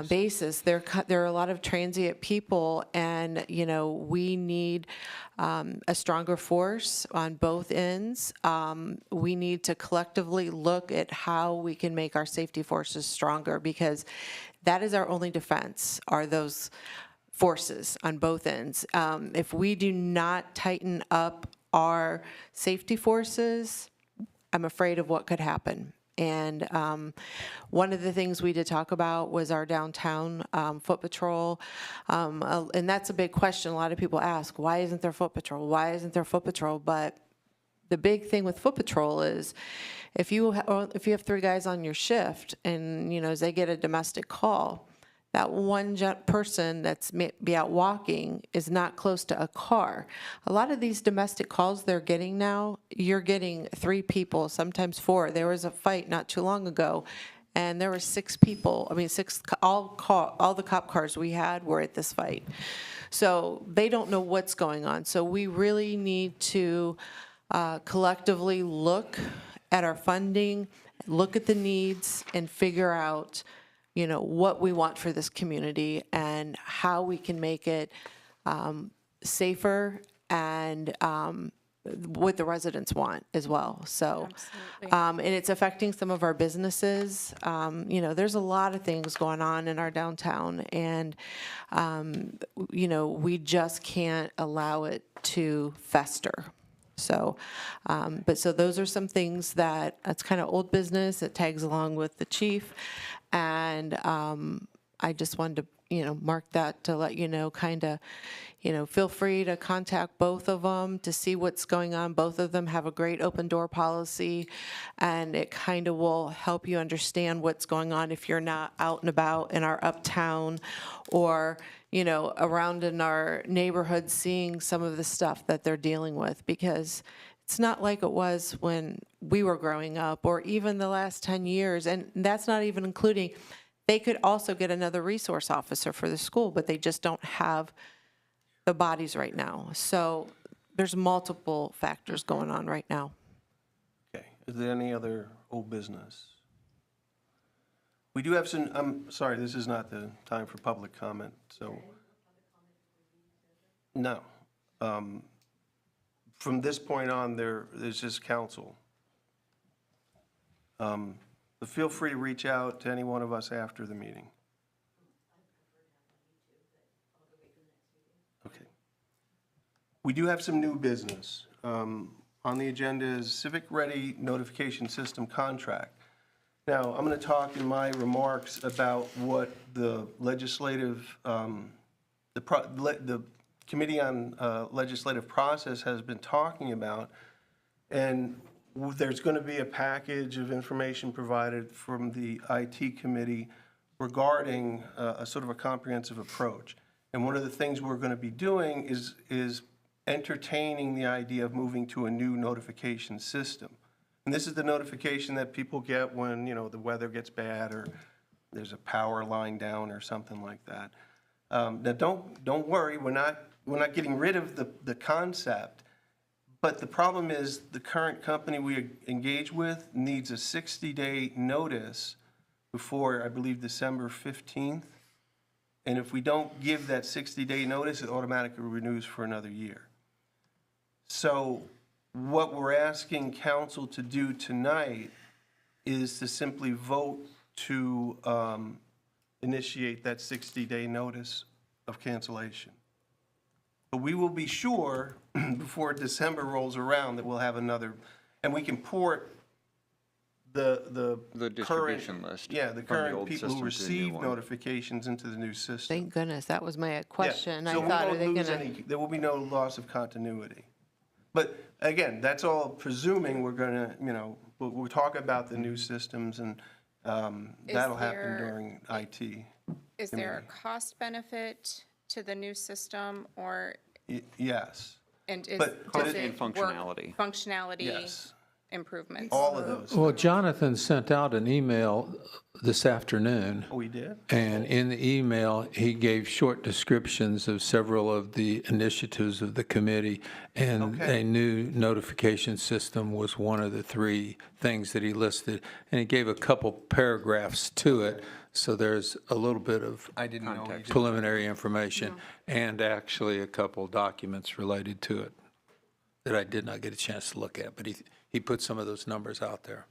basis. There are a lot of transient people, and we need a stronger force on both ends. We need to collectively look at how we can make our safety forces stronger, because that is our only defense, are those forces on both ends. If we do not tighten up our safety forces, I'm afraid of what could happen. And one of the things we did talk about was our downtown foot patrol. And that's a big question. A lot of people ask, why isn't there foot patrol? Why isn't there foot patrol? But the big thing with foot patrol is if you have 3 guys on your shift and, as they get a domestic call, that one person that's be out walking is not close to a car. A lot of these domestic calls they're getting now, you're getting 3 people, sometimes 4. There was a fight not too long ago, and there were 6 people. I mean, 6, all the cop cars we had were at this fight. So they don't know what's going on. So we really need to collectively look at our funding, look at the needs, and figure out what we want for this community and how we can make it safer and what the residents want as well. So, and it's affecting some of our businesses. There's a lot of things going on in our downtown, and, we just can't allow it to fester. So, so those are some things that, it's kind of old business. It tags along with the chief. And I just wanted to mark that to let you know, kind of, feel free to contact both of them to see what's going on. Both of them have a great open door policy, and it kind of will help you understand what's going on if you're not out and about in our uptown or, around in our neighborhood seeing some of the stuff that they're dealing with, because it's not like it was when we were growing up or even the last 10 years. And that's not even including, they could also get another resource officer for the school, but they just don't have the bodies right now. So there's multiple factors going on right now. Okay, is there any other old business? We do have some, I'm sorry, this is not the time for public comment, so. No. From this point on, there's just council. But feel free to reach out to any one of us after the meeting. Okay. We do have some new business. On the agenda is Civic Ready Notification System contract. Now, I'm going to talk in my remarks about what the legislative, the Committee on Legislative Process has been talking about, and there's going to be a package of information provided from the IT committee regarding a sort of a comprehensive approach. And one of the things we're going to be doing is entertaining the idea of moving to a new notification system. And this is the notification that people get when, the weather gets bad or there's a power line down or something like that. Now, don't worry, we're not getting rid of the concept. But the problem is the current company we engage with needs a 60-day notice before, I believe, December 15th. And if we don't give that 60-day notice, it automatically renews for another year. So what we're asking council to do tonight is to simply vote to initiate that 60-day notice of cancellation. But we will be sure before December rolls around that we'll have another, and we can port the distribution current, list. yeah, the from current old people who system to the new receive one. notifications into the new system. Thank goodness, that was my Yeah, question. so I we thought, won't are they lose gonna? any, there will be no loss of continuity. But again, that's all presuming we're gonna, we'll talk about the new systems, and that'll happen during IT. Is there a cost benefit to the new system, or, Yes, and But- does and it work? functionality. Functionality yes, improvements? all of those. Well, Jonathan sent out an email this afternoon. Oh, we did? And in the email, he gave short descriptions of several of the initiatives of the committee, and Okay. a new notification system was one of the three things that he listed. And he gave a couple paragraphs to it, so there's a little bit of I didn't know. he did. preliminary information and actually a couple documents related to it that I did not get a chance to look at, but he put some of those numbers out there.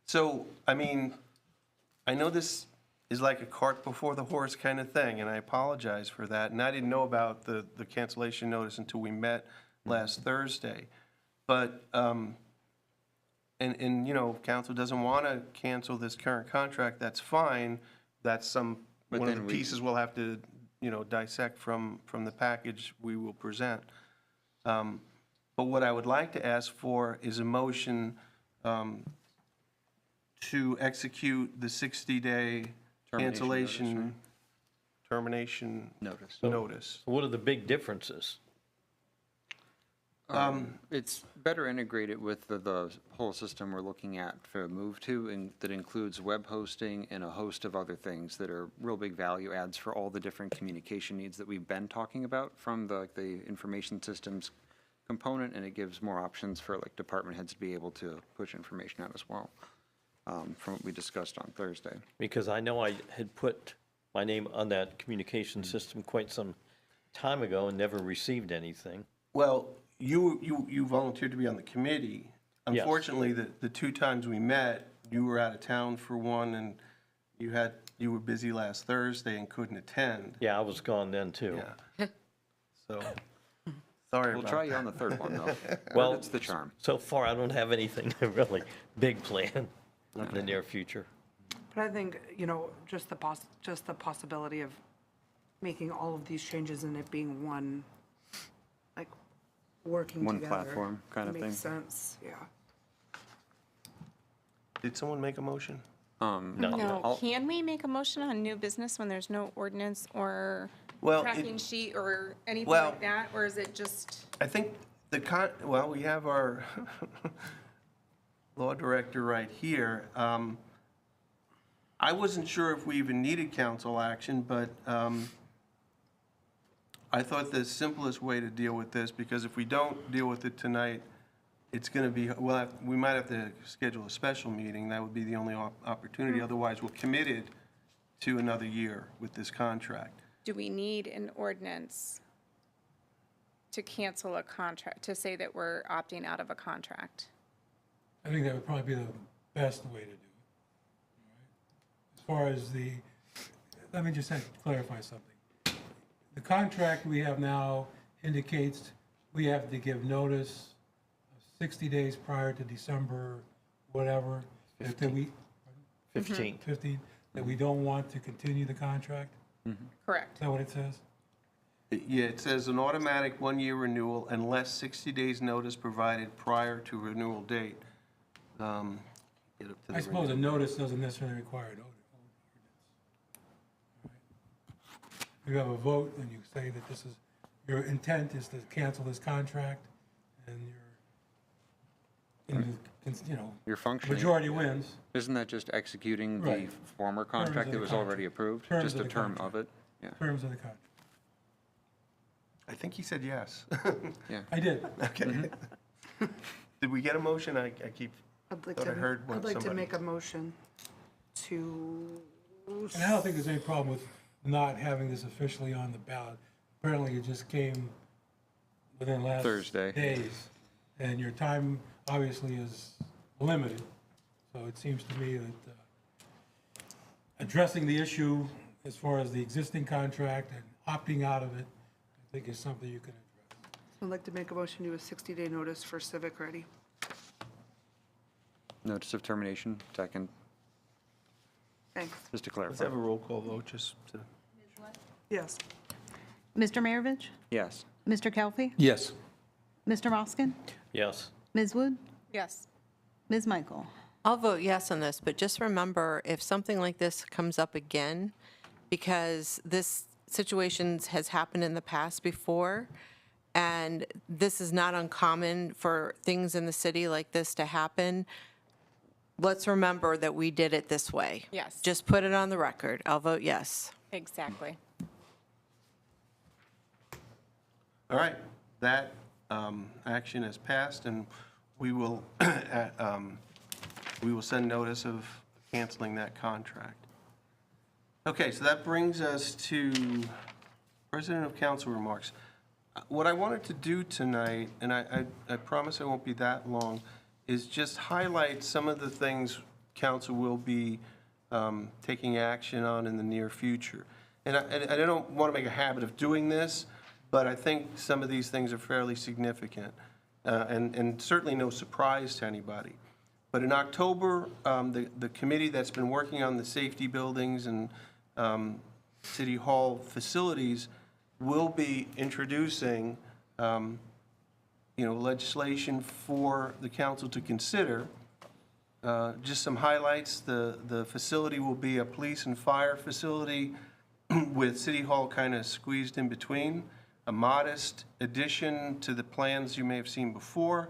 So, I know this is like a cart before the horse kind of thing, and I apologize for that. And I didn't know about the cancellation notice until we met last Thursday. But, if council doesn't want to cancel this current contract, that's fine. That's But one of the then we- pieces we'll have to, dissect from the package we will present. But what I would like to ask for is a motion to execute the 60-day cancellation, termination Notice. notice. What are the big differences? It's better integrated with the whole system we're looking at for move to, and that includes web hosting and a host of other things that are real big value adds for all the different communication needs that we've been talking about from the information systems component, and it gives more options for department heads to be able to push information out as well, from what we discussed on Thursday. Because I know I had put my name on that communication system quite some time ago and never received anything. Well, you volunteered to be on the committee. Yes. Unfortunately, the two times we met, you were out of town for one, and you were busy last Thursday and couldn't attend. Yeah, I was gone then, too. Yeah. So, sorry We'll about try you that. on the third one, though. Well, That's the charm. So far, I don't have anything really big planned in the near future. But I think, just the possibility of making all of these changes and it being one, like, working One together. platform kind of thing. Makes sense, yeah. Did someone make a motion? No, can we make a motion on new business when there's no ordinance or Well, tracking sheet or anything well- like that? Or is it just, I think well, we have our law director right here. I wasn't sure if we even needed council action, but I thought the simplest way to deal with this, because if we don't deal with it tonight, it's going to be, well, we might have to schedule a special meeting. That would be the only opportunity. Otherwise, we're committed to another year with this contract. do we need an ordinance to cancel a contract, to say that we're opting out of a contract? I think that would probably be the best way to do it. As far as let me just clarify something. The contract we have now indicates we have to give notice of 60 days prior to December, whatever, that we, 15. 15, that we don't want to continue the contract? Correct. Is that what it says? Yeah, it says an automatic one-year renewal unless 60 days' notice provided prior to renewal date. Get up to the I suppose a renewal. notice doesn't necessarily require an ordinance. You have a vote and you say that this is, your intent is to cancel this contract, and Your functioning. majority wins. Isn't that just executing the Right. former Terms contract of that the was contract. already approved? Terms Just of a the term of contract. it? Yeah. Terms of the contract. I think he said yes. Yeah. I did. Okay. Did we get a motion? I keep, I'd like thought I heard one I'd like to somebody. make a motion to, And I don't think there's any problem with not having this officially on the ballot. Apparently, it just came within the last Thursday. days. And your time obviously is limited. So it seems to me that addressing the issue as far as the existing contract and opting out of it, I think is something you can address. I'd like to make a motion to a 60-day notice for Civic Ready. Notice of termination, second, Thanks. just to let's have clarify. a roll call vote, just to. Yes. Mr. Maravich? Yes. Mr. Kelfy? Yes. Mr. Moskin? Yes. Ms. Wood? Yes. Ms. Michael? I'll vote yes on this, but just remember, if something like this comes up again, because this situation has happened in the past before, and this is not uncommon for things in the city like this to happen, let's remember that we did it this way. Yes. Just put it on the record. I'll vote yes. Exactly. All right, that action has passed, and we will, we will send notice of canceling that contract. Okay, so that brings us to President of Council remarks. What I wanted to do tonight, and I promise I won't be that long, is just highlight some of the things council will be taking action on in the near future. And I don't want to make a habit of doing this, but I think some of these things are fairly significant, and certainly no surprise to anybody. But in October, the committee that's been working on the safety buildings and City Hall facilities will be introducing, legislation for the council to consider. Just some highlights, the facility will be a police and fire facility with City Hall kind of squeezed in between, a modest addition to the plans you may have seen before,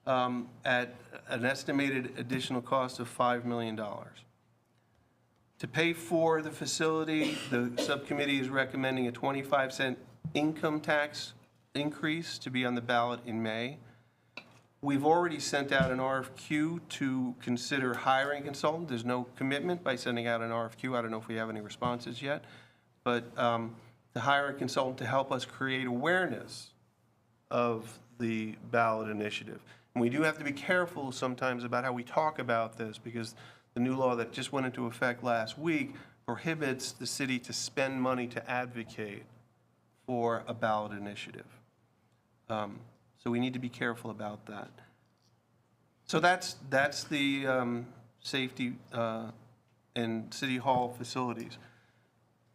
at an estimated additional cost of $5 million. To pay for the facility, the subcommittee is recommending a 25-cent income tax increase to be on the ballot in May. We've already sent out an RFQ to consider hiring a consultant. There's no commitment by sending out an RFQ. I don't know if we have any responses yet, but to hire a consultant to help us create awareness of the ballot initiative. And we do have to be careful sometimes about how we talk about this, because the new law that just went into effect last week prohibits the city to spend money to advocate for a ballot initiative. So we need to be careful about that. So that's the safety and City Hall facilities.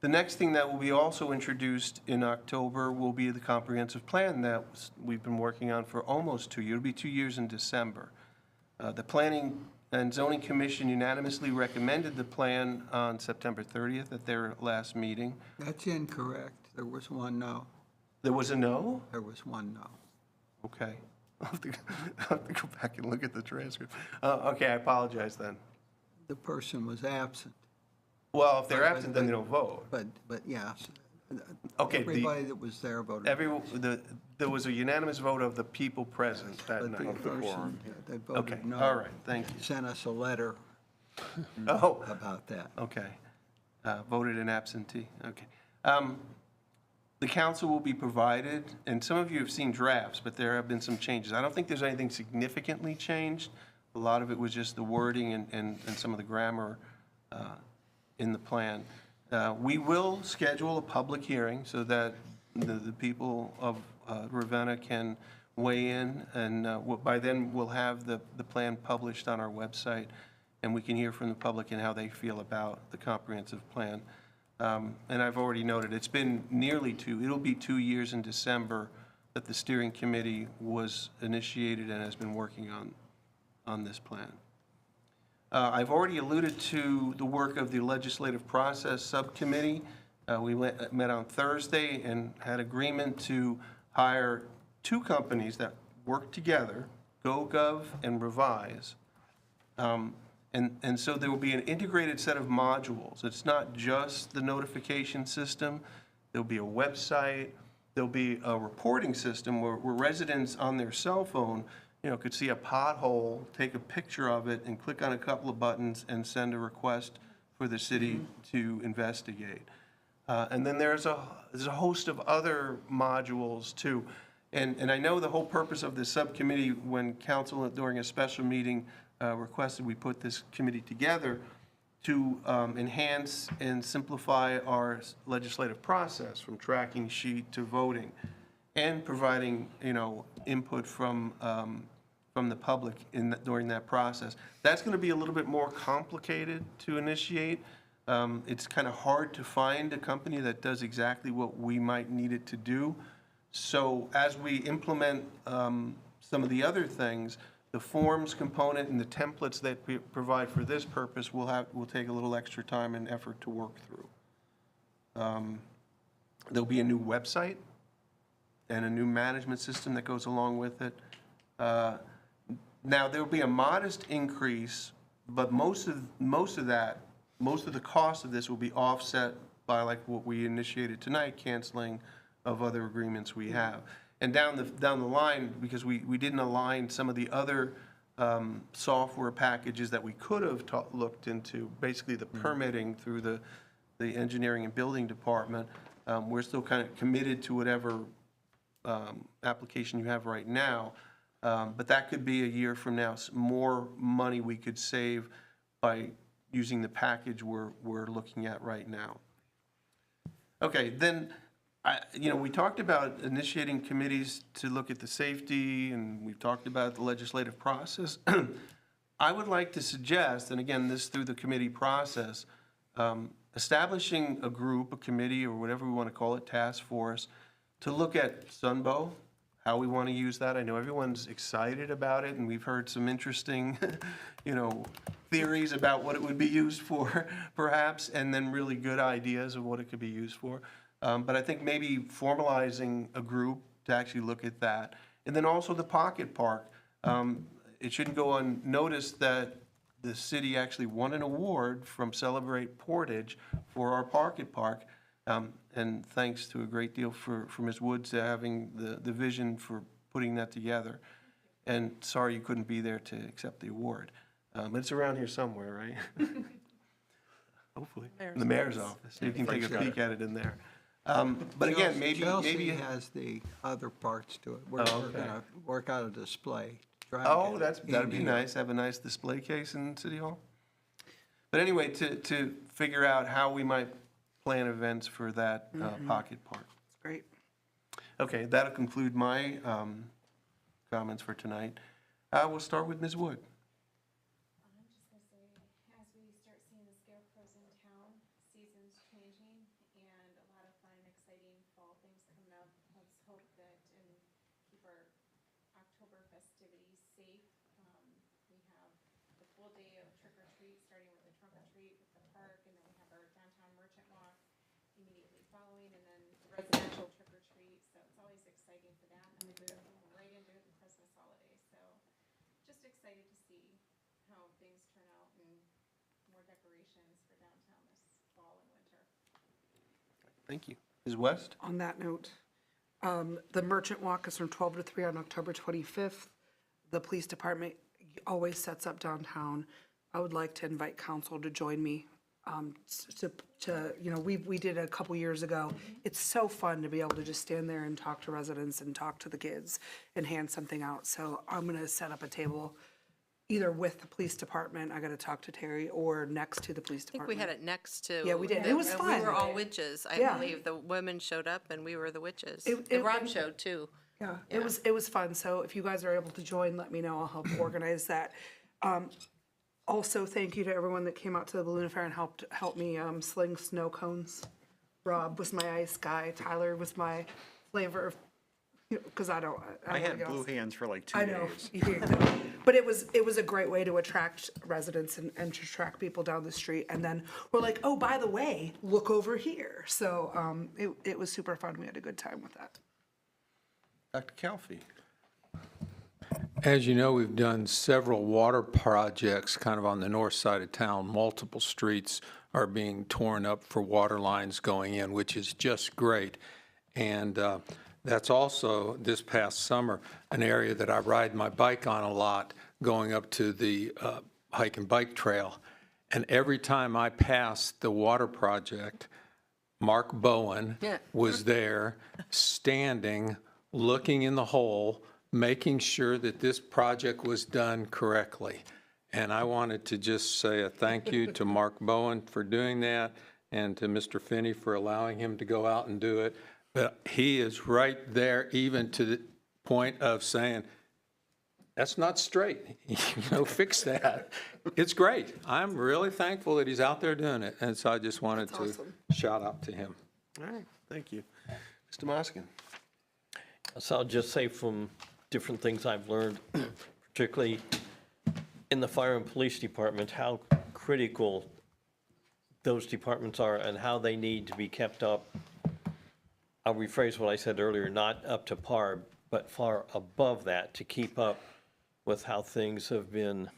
The next thing that will be also introduced in October will be the comprehensive plan that we've been working on for almost 2 years. It'll be 2 years in December. The Planning and Zoning Commission unanimously recommended the plan on September 30th at their last meeting. That's incorrect. There was one no. There was a no? There was one no. Okay. I'll have to go back and look at the transcript. Okay, I apologize then. The person was absent. Well, if they're absent, then they don't vote. But yes. Okay, Everybody that was there voted. There was a unanimous vote of the people present that But the night. person that Okay, voted no. all right, thank you. Sent us a letter Oh, about that. okay. Voted an absentee, okay. The council will be provided, and some of you have seen drafts, but there have been some changes. I don't think there's anything significantly changed. A lot of it was just the wording and some of the grammar in the plan. We will schedule a public hearing so that the people of Ravenna can weigh in, and by then we'll have the plan published on our website, and we can hear from the public and how they feel about the comprehensive plan. And I've already noted, it's been it'll be 2 years in December that the steering committee was initiated and has been working on this plan. I've already alluded to the work of the Legislative Process Subcommittee. We met on Thursday and had agreement to hire 2 companies that work together, GoGov and Revise. And so there will be an integrated set of modules. It's not just the notification system. There'll be a website. There'll be a reporting system where residents on their cell phone, could see a pothole, take a picture of it, and click on a couple of buttons and send a request for the city to investigate. And then there's a host of other modules too. And I know the whole purpose of this subcommittee, when council during a special meeting requested we put this committee together to enhance and simplify our legislative process from tracking sheet to voting, and providing, input from the public during that process. That's going to be a little bit more complicated to initiate. It's kind of hard to find a company that does exactly what we might need it to do. So as we implement some of the other things, the forms component and the templates that we provide for this purpose will take a little extra time and effort to work through. There'll be a new website and a new management system that goes along with it. Now, there'll be a modest increase, but most of the cost of this will be offset by like what we initiated tonight, canceling of other agreements we have. And down the line, because we didn't align some of the other software packages that we could have looked into, basically the permitting through the engineering and building department, we're still kind of committed to whatever application you have right now. But that could be a year from now, more money we could save by using the package we're looking at right now. Okay, then, we talked about initiating committees to look at the safety, and we've talked about the legislative process. I would like to suggest, and again, this through the committee process, establishing a group, a committee, or whatever we want to call it, task force, to look at Sunbow, how we want to use that. I know everyone's excited about it, and we've heard some interesting, theories about what it would be used for, perhaps, and then really good ideas of what it could be used for. But I think maybe formalizing a group to actually look at that. And then also the Pocket Park. It shouldn't go unnoticed that the city actually won an award from Celebrate Portage for our Pocket Park. And thanks to a great deal for Ms. Woods having the vision for putting that together. And sorry you couldn't be there to accept the award. It's around here somewhere, right? Hopefully, in the mayor's office. You can take a peek at it in there. But again, maybe Chelsea has the other parts to it. We're going to work out a display. Oh, that'd be nice. Have a nice display case in City Hall. But anyway, to figure out how we might plan events for that Pocket Park. That's great. Okay, that'll conclude my comments for tonight. We'll start with Ms. Wood. I'm just going to say, as we start seeing the scarecrows in town, seasons changing, full day of trick or treat, starting with the trunk or treat with the park, and then we have our downtown merchant walk immediately following, and then the residential trick or treat. So it's always exciting for them, and we move right into the Christmas holiday. So just excited to see how things turn out and more decorations for downtown this fall and winter. Thank you. Ms. West? On that note, the merchant walk is from 12 to 3 on October 25th. The police department always sets up downtown. I would like to invite council to join me. We did it a couple years ago. It's so fun to be able to just stand there and talk to residents and talk to the kids and hand something out. So I'm going to set up a table either with the police department, I got to talk to Terry, or next to the police I think department. we had it next to. Yeah, we did. It was and fun. We were all witches, I Yeah. believe. The women showed up and we were the witches. It- And Rob showed too. Yeah, it was fun. So if you guys are able to join, let me know. I'll help organize that. Also, thank you to everyone that came out to the balloon affair and helped me sling snow cones. Rob was my ice guy. Tyler was my flavor, because I had blue hands for like 2 I know. days. You know. But it was a great way to attract residents and to attract people down the street. And then we're like, oh, by the way, look over here. So it was super fun. We had a good time with that. Dr. Calfee? As you know, we've done several water projects kind of on the north side of town. Multiple streets are being torn up for water lines going in, which is just great. And that's also, this past summer, an area that I ride my bike on a lot, going up to the hike and bike trail. And every time I pass the water project, Mark Bowen was there, standing, looking in the hole, making sure that this project was done correctly. And I wanted to just say a thank you to Mark Bowen for doing that, and to Mr. Finney for allowing him to go out and do it. But he is right there, even to the point of saying, that's not straight, fix that. It's great. I'm really thankful that he's out there doing it. And so I just wanted to shout out to him. All right, thank you. Mr. Moskin? So I'll just say from different things I've learned, particularly in the fire and police department, how critical those departments are and how they need to be kept up. I'll rephrase what I said earlier, not up to par, but far above that to keep up with how things have been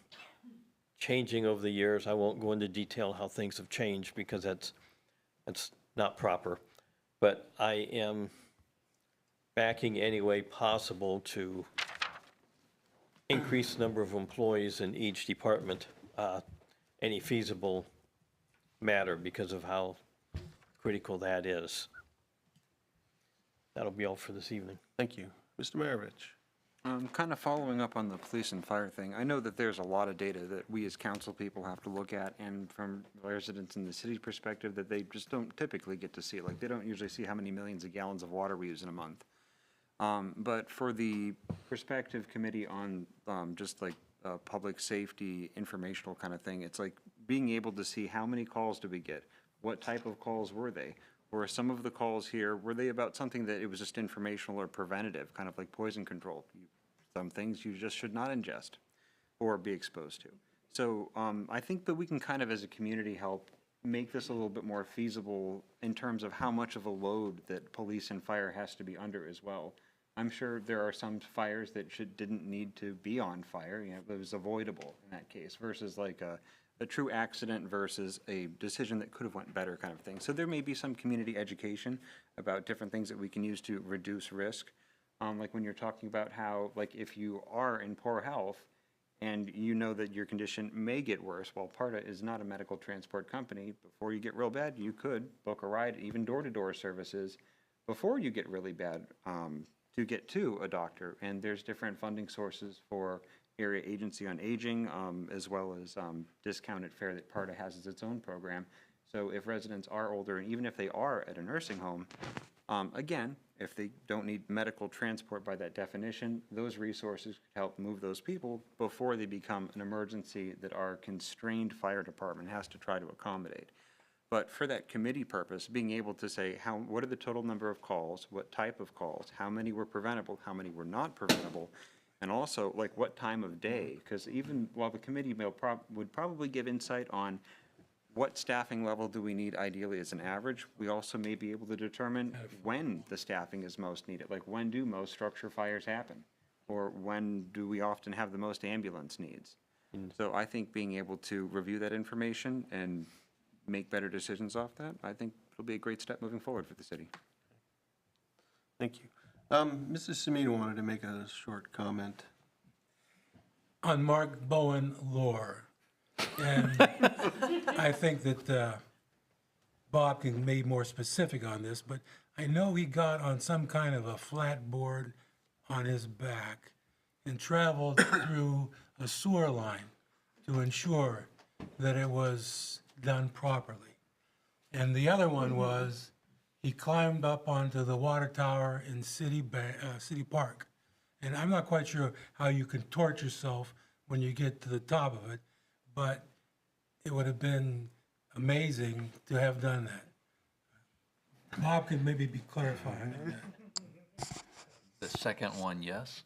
changing over the years. I won't go into detail how things have changed because that's not proper. But I am backing any way possible to increase the number of employees in each department, any feasible matter, because of how critical that is. That'll be all for this evening. Thank you. Mr. Maravich? Kind of following up on the police and fire thing, I know that there's a lot of data that we as council people have to look at, and from residents in the city perspective, that they just don't typically get to see. Like, they don't usually see how many millions of gallons of water we use in a month. But for the prospective committee on just like public safety informational kind of thing, it's like being able to see how many calls do we get? What type of calls were they? Or some of the calls here, were they about something that it was just informational or preventative, kind of like poison control? Some things you just should not ingest or be exposed to. So I think that we can kind of, as a community, help make this a little bit more feasible in terms of how much of a load that police and fire has to be under as well. I'm sure there are some fires that didn't need to be on fire, it was avoidable in that case, versus like a true accident versus a decision that could have went better kind of thing. So there may be some community education about different things that we can use to reduce risk. Like when you're talking about how, like, if you are in poor health and you know that your condition may get worse, while PARTA is not a medical transport company, before you get real bad, you could book a ride, even door-to-door services, before you get really bad, to get to a doctor. And there's different funding sources for Area Agency on Aging, as well as discounted fare that PARTA has as its own program. So if residents are older, and even if they are at a nursing home, again, if they don't need medical transport by that definition, those resources could help move those people before they become an emergency that our constrained fire department has to try to accommodate. But for that committee purpose, being able to say, what are the total number of calls, what type of calls, how many were preventable, how many were not preventable, And also, like, what time of day? Because even while the committee would probably give insight on what staffing level do we need ideally as an average, we also may be able to determine when the staffing is most needed. Like, when do most structure fires happen? Or when do we often have the most ambulance needs? So I think being able to review that information and make better decisions off that, I think it'll be a great step moving forward for the city. Thank you. Mrs. Semina wanted to make a short comment. On Mark Bowen lore. And I think that Bob can be more specific on this, but I know he got on some kind of a flat board on his back and traveled through a sewer line to ensure that it was done properly. And the other one was he climbed up onto the water tower in City Park. And I'm not quite sure how you can torture yourself when you get to the top of it, but it would have been amazing to have done that. Bob could maybe be clarifying on that. The second one, yes.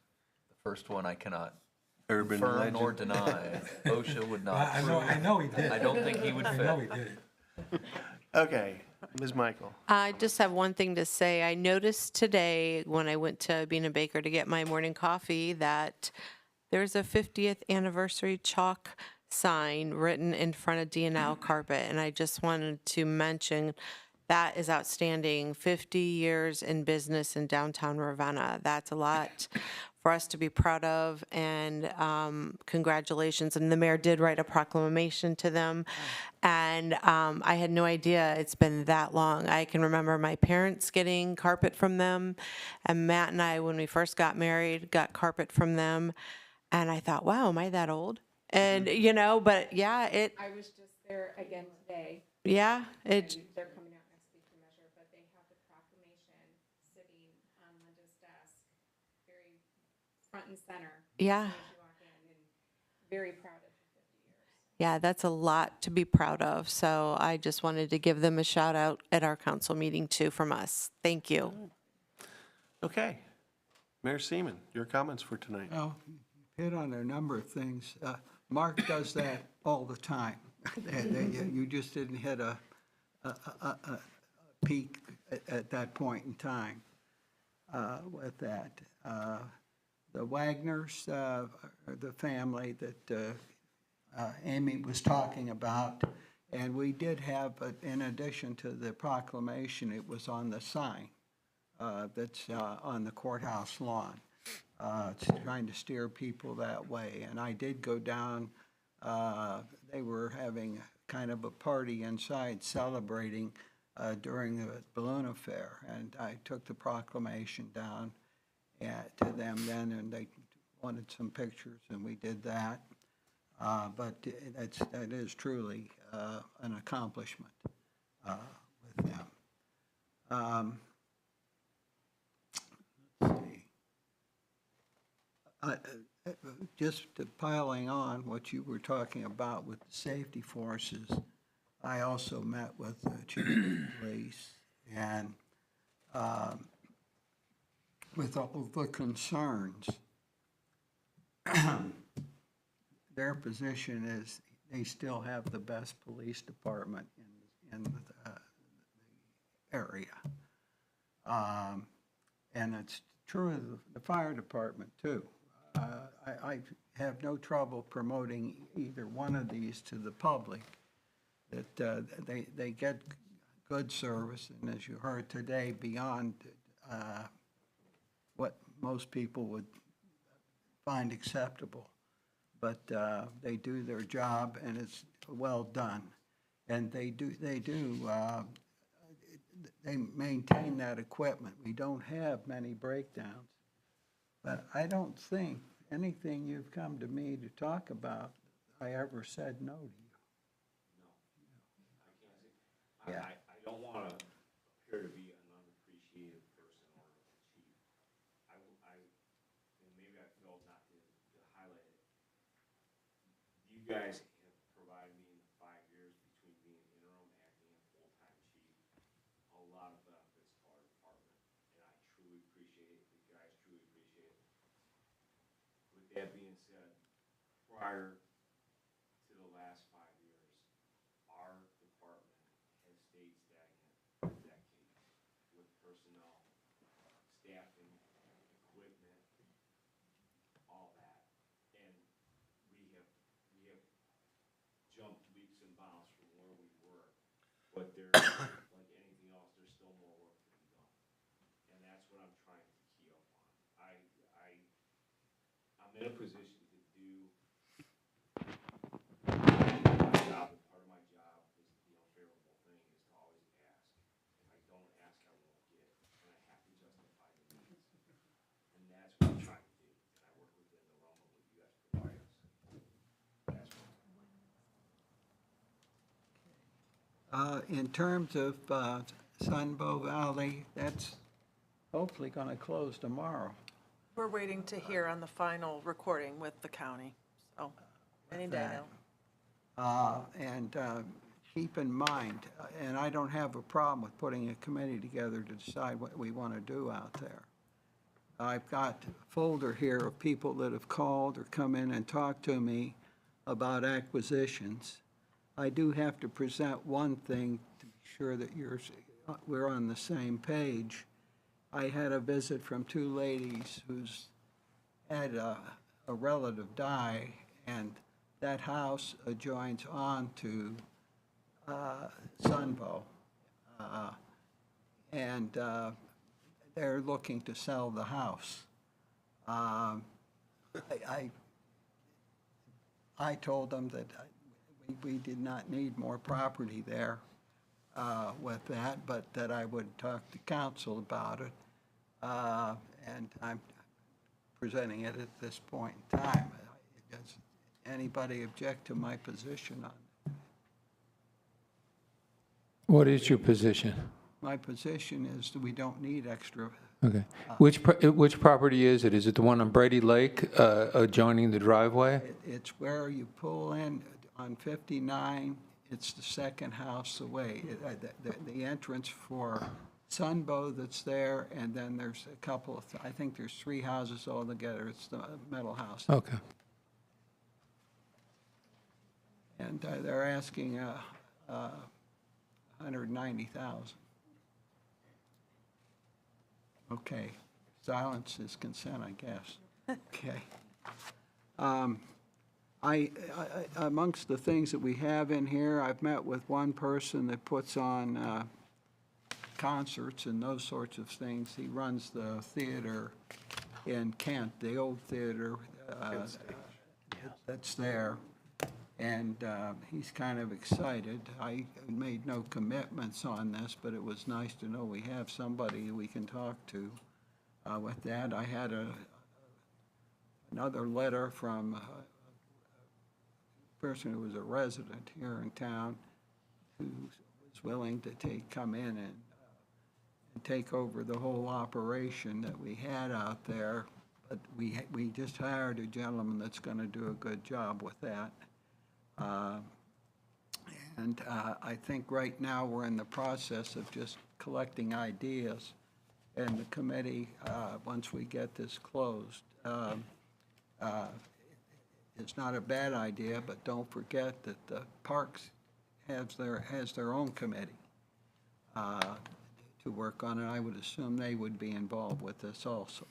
The first one, I cannot Urban confirm nor legend. deny. OSHA would not. I know he did. I don't think he would I know he fit. did it. Okay, Ms. Michael. I just have one thing to say. I noticed today when I went to Bean & Baker to get my morning coffee that there's a 50th anniversary chalk sign written in front of D&L carpet, and I just wanted to mention that is outstanding. 50 years in business in downtown Ravenna. That's a lot for us to be proud of, and congratulations. And the mayor did write a proclamation to them, and I had no idea it's been that long. I can remember my parents getting carpet from them, and Matt and I, when we first got married, got carpet from them, and I thought, wow, am I that old? And, you know, but yeah, I was just there again today. yeah, it, And they're coming out next week to measure, but they have the proclamation sitting on Linda's desk, very front and center. Yeah. As soon as you walk in, and very proud of the 50 years. yeah, that's a lot to be proud of. So I just wanted to give them a shout out at our council meeting too from us. Thank you. Okay. Mayor Seaman, your comments for tonight. Well, hit on a number of things. Mark does that all the time. You just didn't hit a peak at that point in time with that. The Wagners, the family that Amy was talking about, and we did have, in addition to the proclamation, it was on the sign that's on the courthouse lawn. It's trying to steer people that way. And I did go down, they were having kind of a party inside celebrating during the balloon affair. And I took the proclamation down to them then, and they wanted some pictures, and we did that. But that is truly an accomplishment with them. Let's see. Just piling on what you were talking about with the safety forces, I also met with the chief of police, and with all of the concerns, their position is they still have the best police department in the area. And it's true of the fire department, too. I have no trouble promoting either one of these to the public, that they get good service, and as you heard today, beyond what most people would find acceptable. But they do their job, and it's well done. And they maintain that equipment. We don't have many breakdowns. But I don't think anything you've come to me to talk about, I ever said no to you. No, I don't want to appear to be an unappreciated person or a chief. And maybe I failed not to highlight it. You guys have provided me in the 5 years between being interim, acting, and full-time chief, a lot of benefits to our department. And I truly appreciate it. You guys truly appreciate it. That being said, prior to the last 5 years, our department has stayed stagnant for decades with personnel, staffing, equipment, all that. And we have jumped leaps and bounds from where we were. But there's, like anything else, there's still more work to be done. And that's what I'm trying to key up on. I'm in a position to do my job, and part of my job is the unfavorable thing is to always ask. If I don't ask, I won't get, and I have to justify the needs. And that's what I'm trying to do, and I work within the realm of what you guys provide us. That's what. In terms of Sunbow Valley, that's hopefully going to close tomorrow. We're waiting to hear on the final recording with the county, so any day now. And keep in mind, and I don't have a problem with putting a committee together to decide what we want to do out there. I've got a folder here of people that have called or come in and talked to me about acquisitions. I do have to present one thing to be sure that we're on the same page. I had a visit from two ladies who's had a relative die, and that house adjoins on to Sunbow. And they're looking to sell the house. I told them that we did not need more property there with that, but that I would talk to council about it. And I'm presenting it at this point in time. Does anybody object to my position on it? What is your position? My position is that we don't need extra. Okay. Which property is it? Is it the one on Brady Lake adjoining the driveway? It's where you pull in on 59. It's the second house away. The entrance for Sunbow that's there, and then there's a couple of, I think there's 3 houses altogether. It's the middle house. Okay. And they're asking $190,000. Okay, silence is consent, I guess. Okay. Amongst the things that we have in here, I've met with one person that puts on concerts and those sorts of things. He runs the theater in Kent, the old theater that's there. And he's kind of excited. I made no commitments on this, but it was nice to know we have somebody we can talk to with that. I had another letter from a person who was a resident here in town who was willing to come in and take over the whole operation that we had out there. But we just hired a gentleman that's going to do a good job with that. And I think right now we're in the process of just collecting ideas. And the committee, once we get this closed, it's not a bad idea, but don't forget that the Parks has their own committee to work on it. I would assume they would be involved with this also.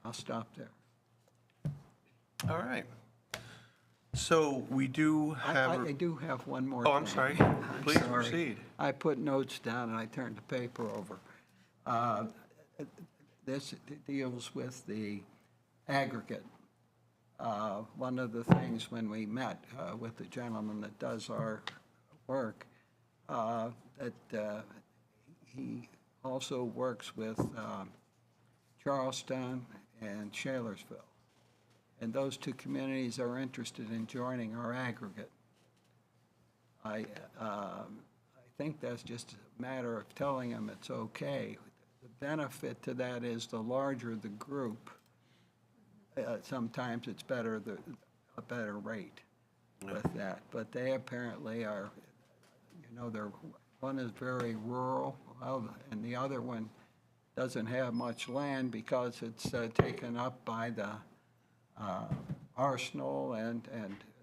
I'll stop there. All right. So we do have. I do have one more Oh, thing. I'm sorry. Please proceed. I put notes down and I turned the paper over. This deals with the aggregate. One of the things when we met with the gentleman that does our work, that he also works with Charleston and Shalersville. And those two communities are interested in joining our aggregate. I think that's just a matter of telling them it's okay. The benefit to that is the larger the group, sometimes it's a better rate with that. But they apparently are, one is very rural, and the other one doesn't have much land because it's taken up by the arsenal and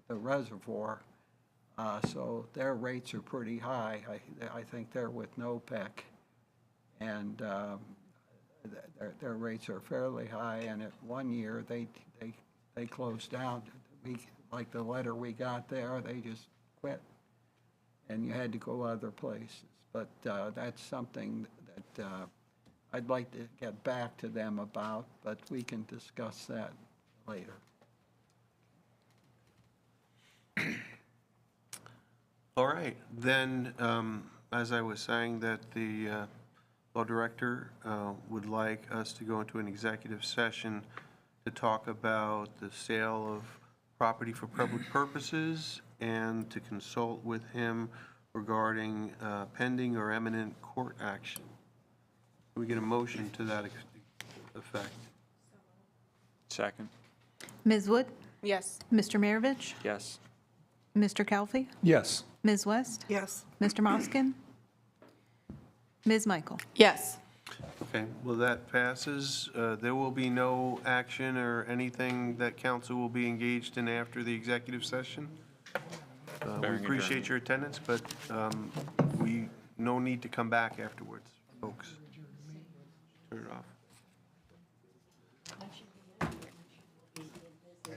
the reservoir. So their rates are pretty high. I think they're with NOPEC. And their rates are fairly high, and at 1 year, they closed down. Like the letter we got there, they just quit, and you had to go other places. But that's something that I'd like to get back to them about, but we can discuss that later. All right, then, as I was saying, that the law director would like us to go into an executive session to talk about the sale of property for public purposes and to consult with him regarding pending or imminent court action. Can we get a motion to that effect? Second. Ms. Wood? Yes. Mr. Maravich? Yes. Mr. Kelfi? Yes. Ms. West? Yes. Mr. Moskin? Ms. Michael? Yes. Okay, well, that passes. There will be no action or anything that council will be engaged in after the executive session. We Bearing appreciate your attendance, but no need to come back afterwards, folks. Turn it off.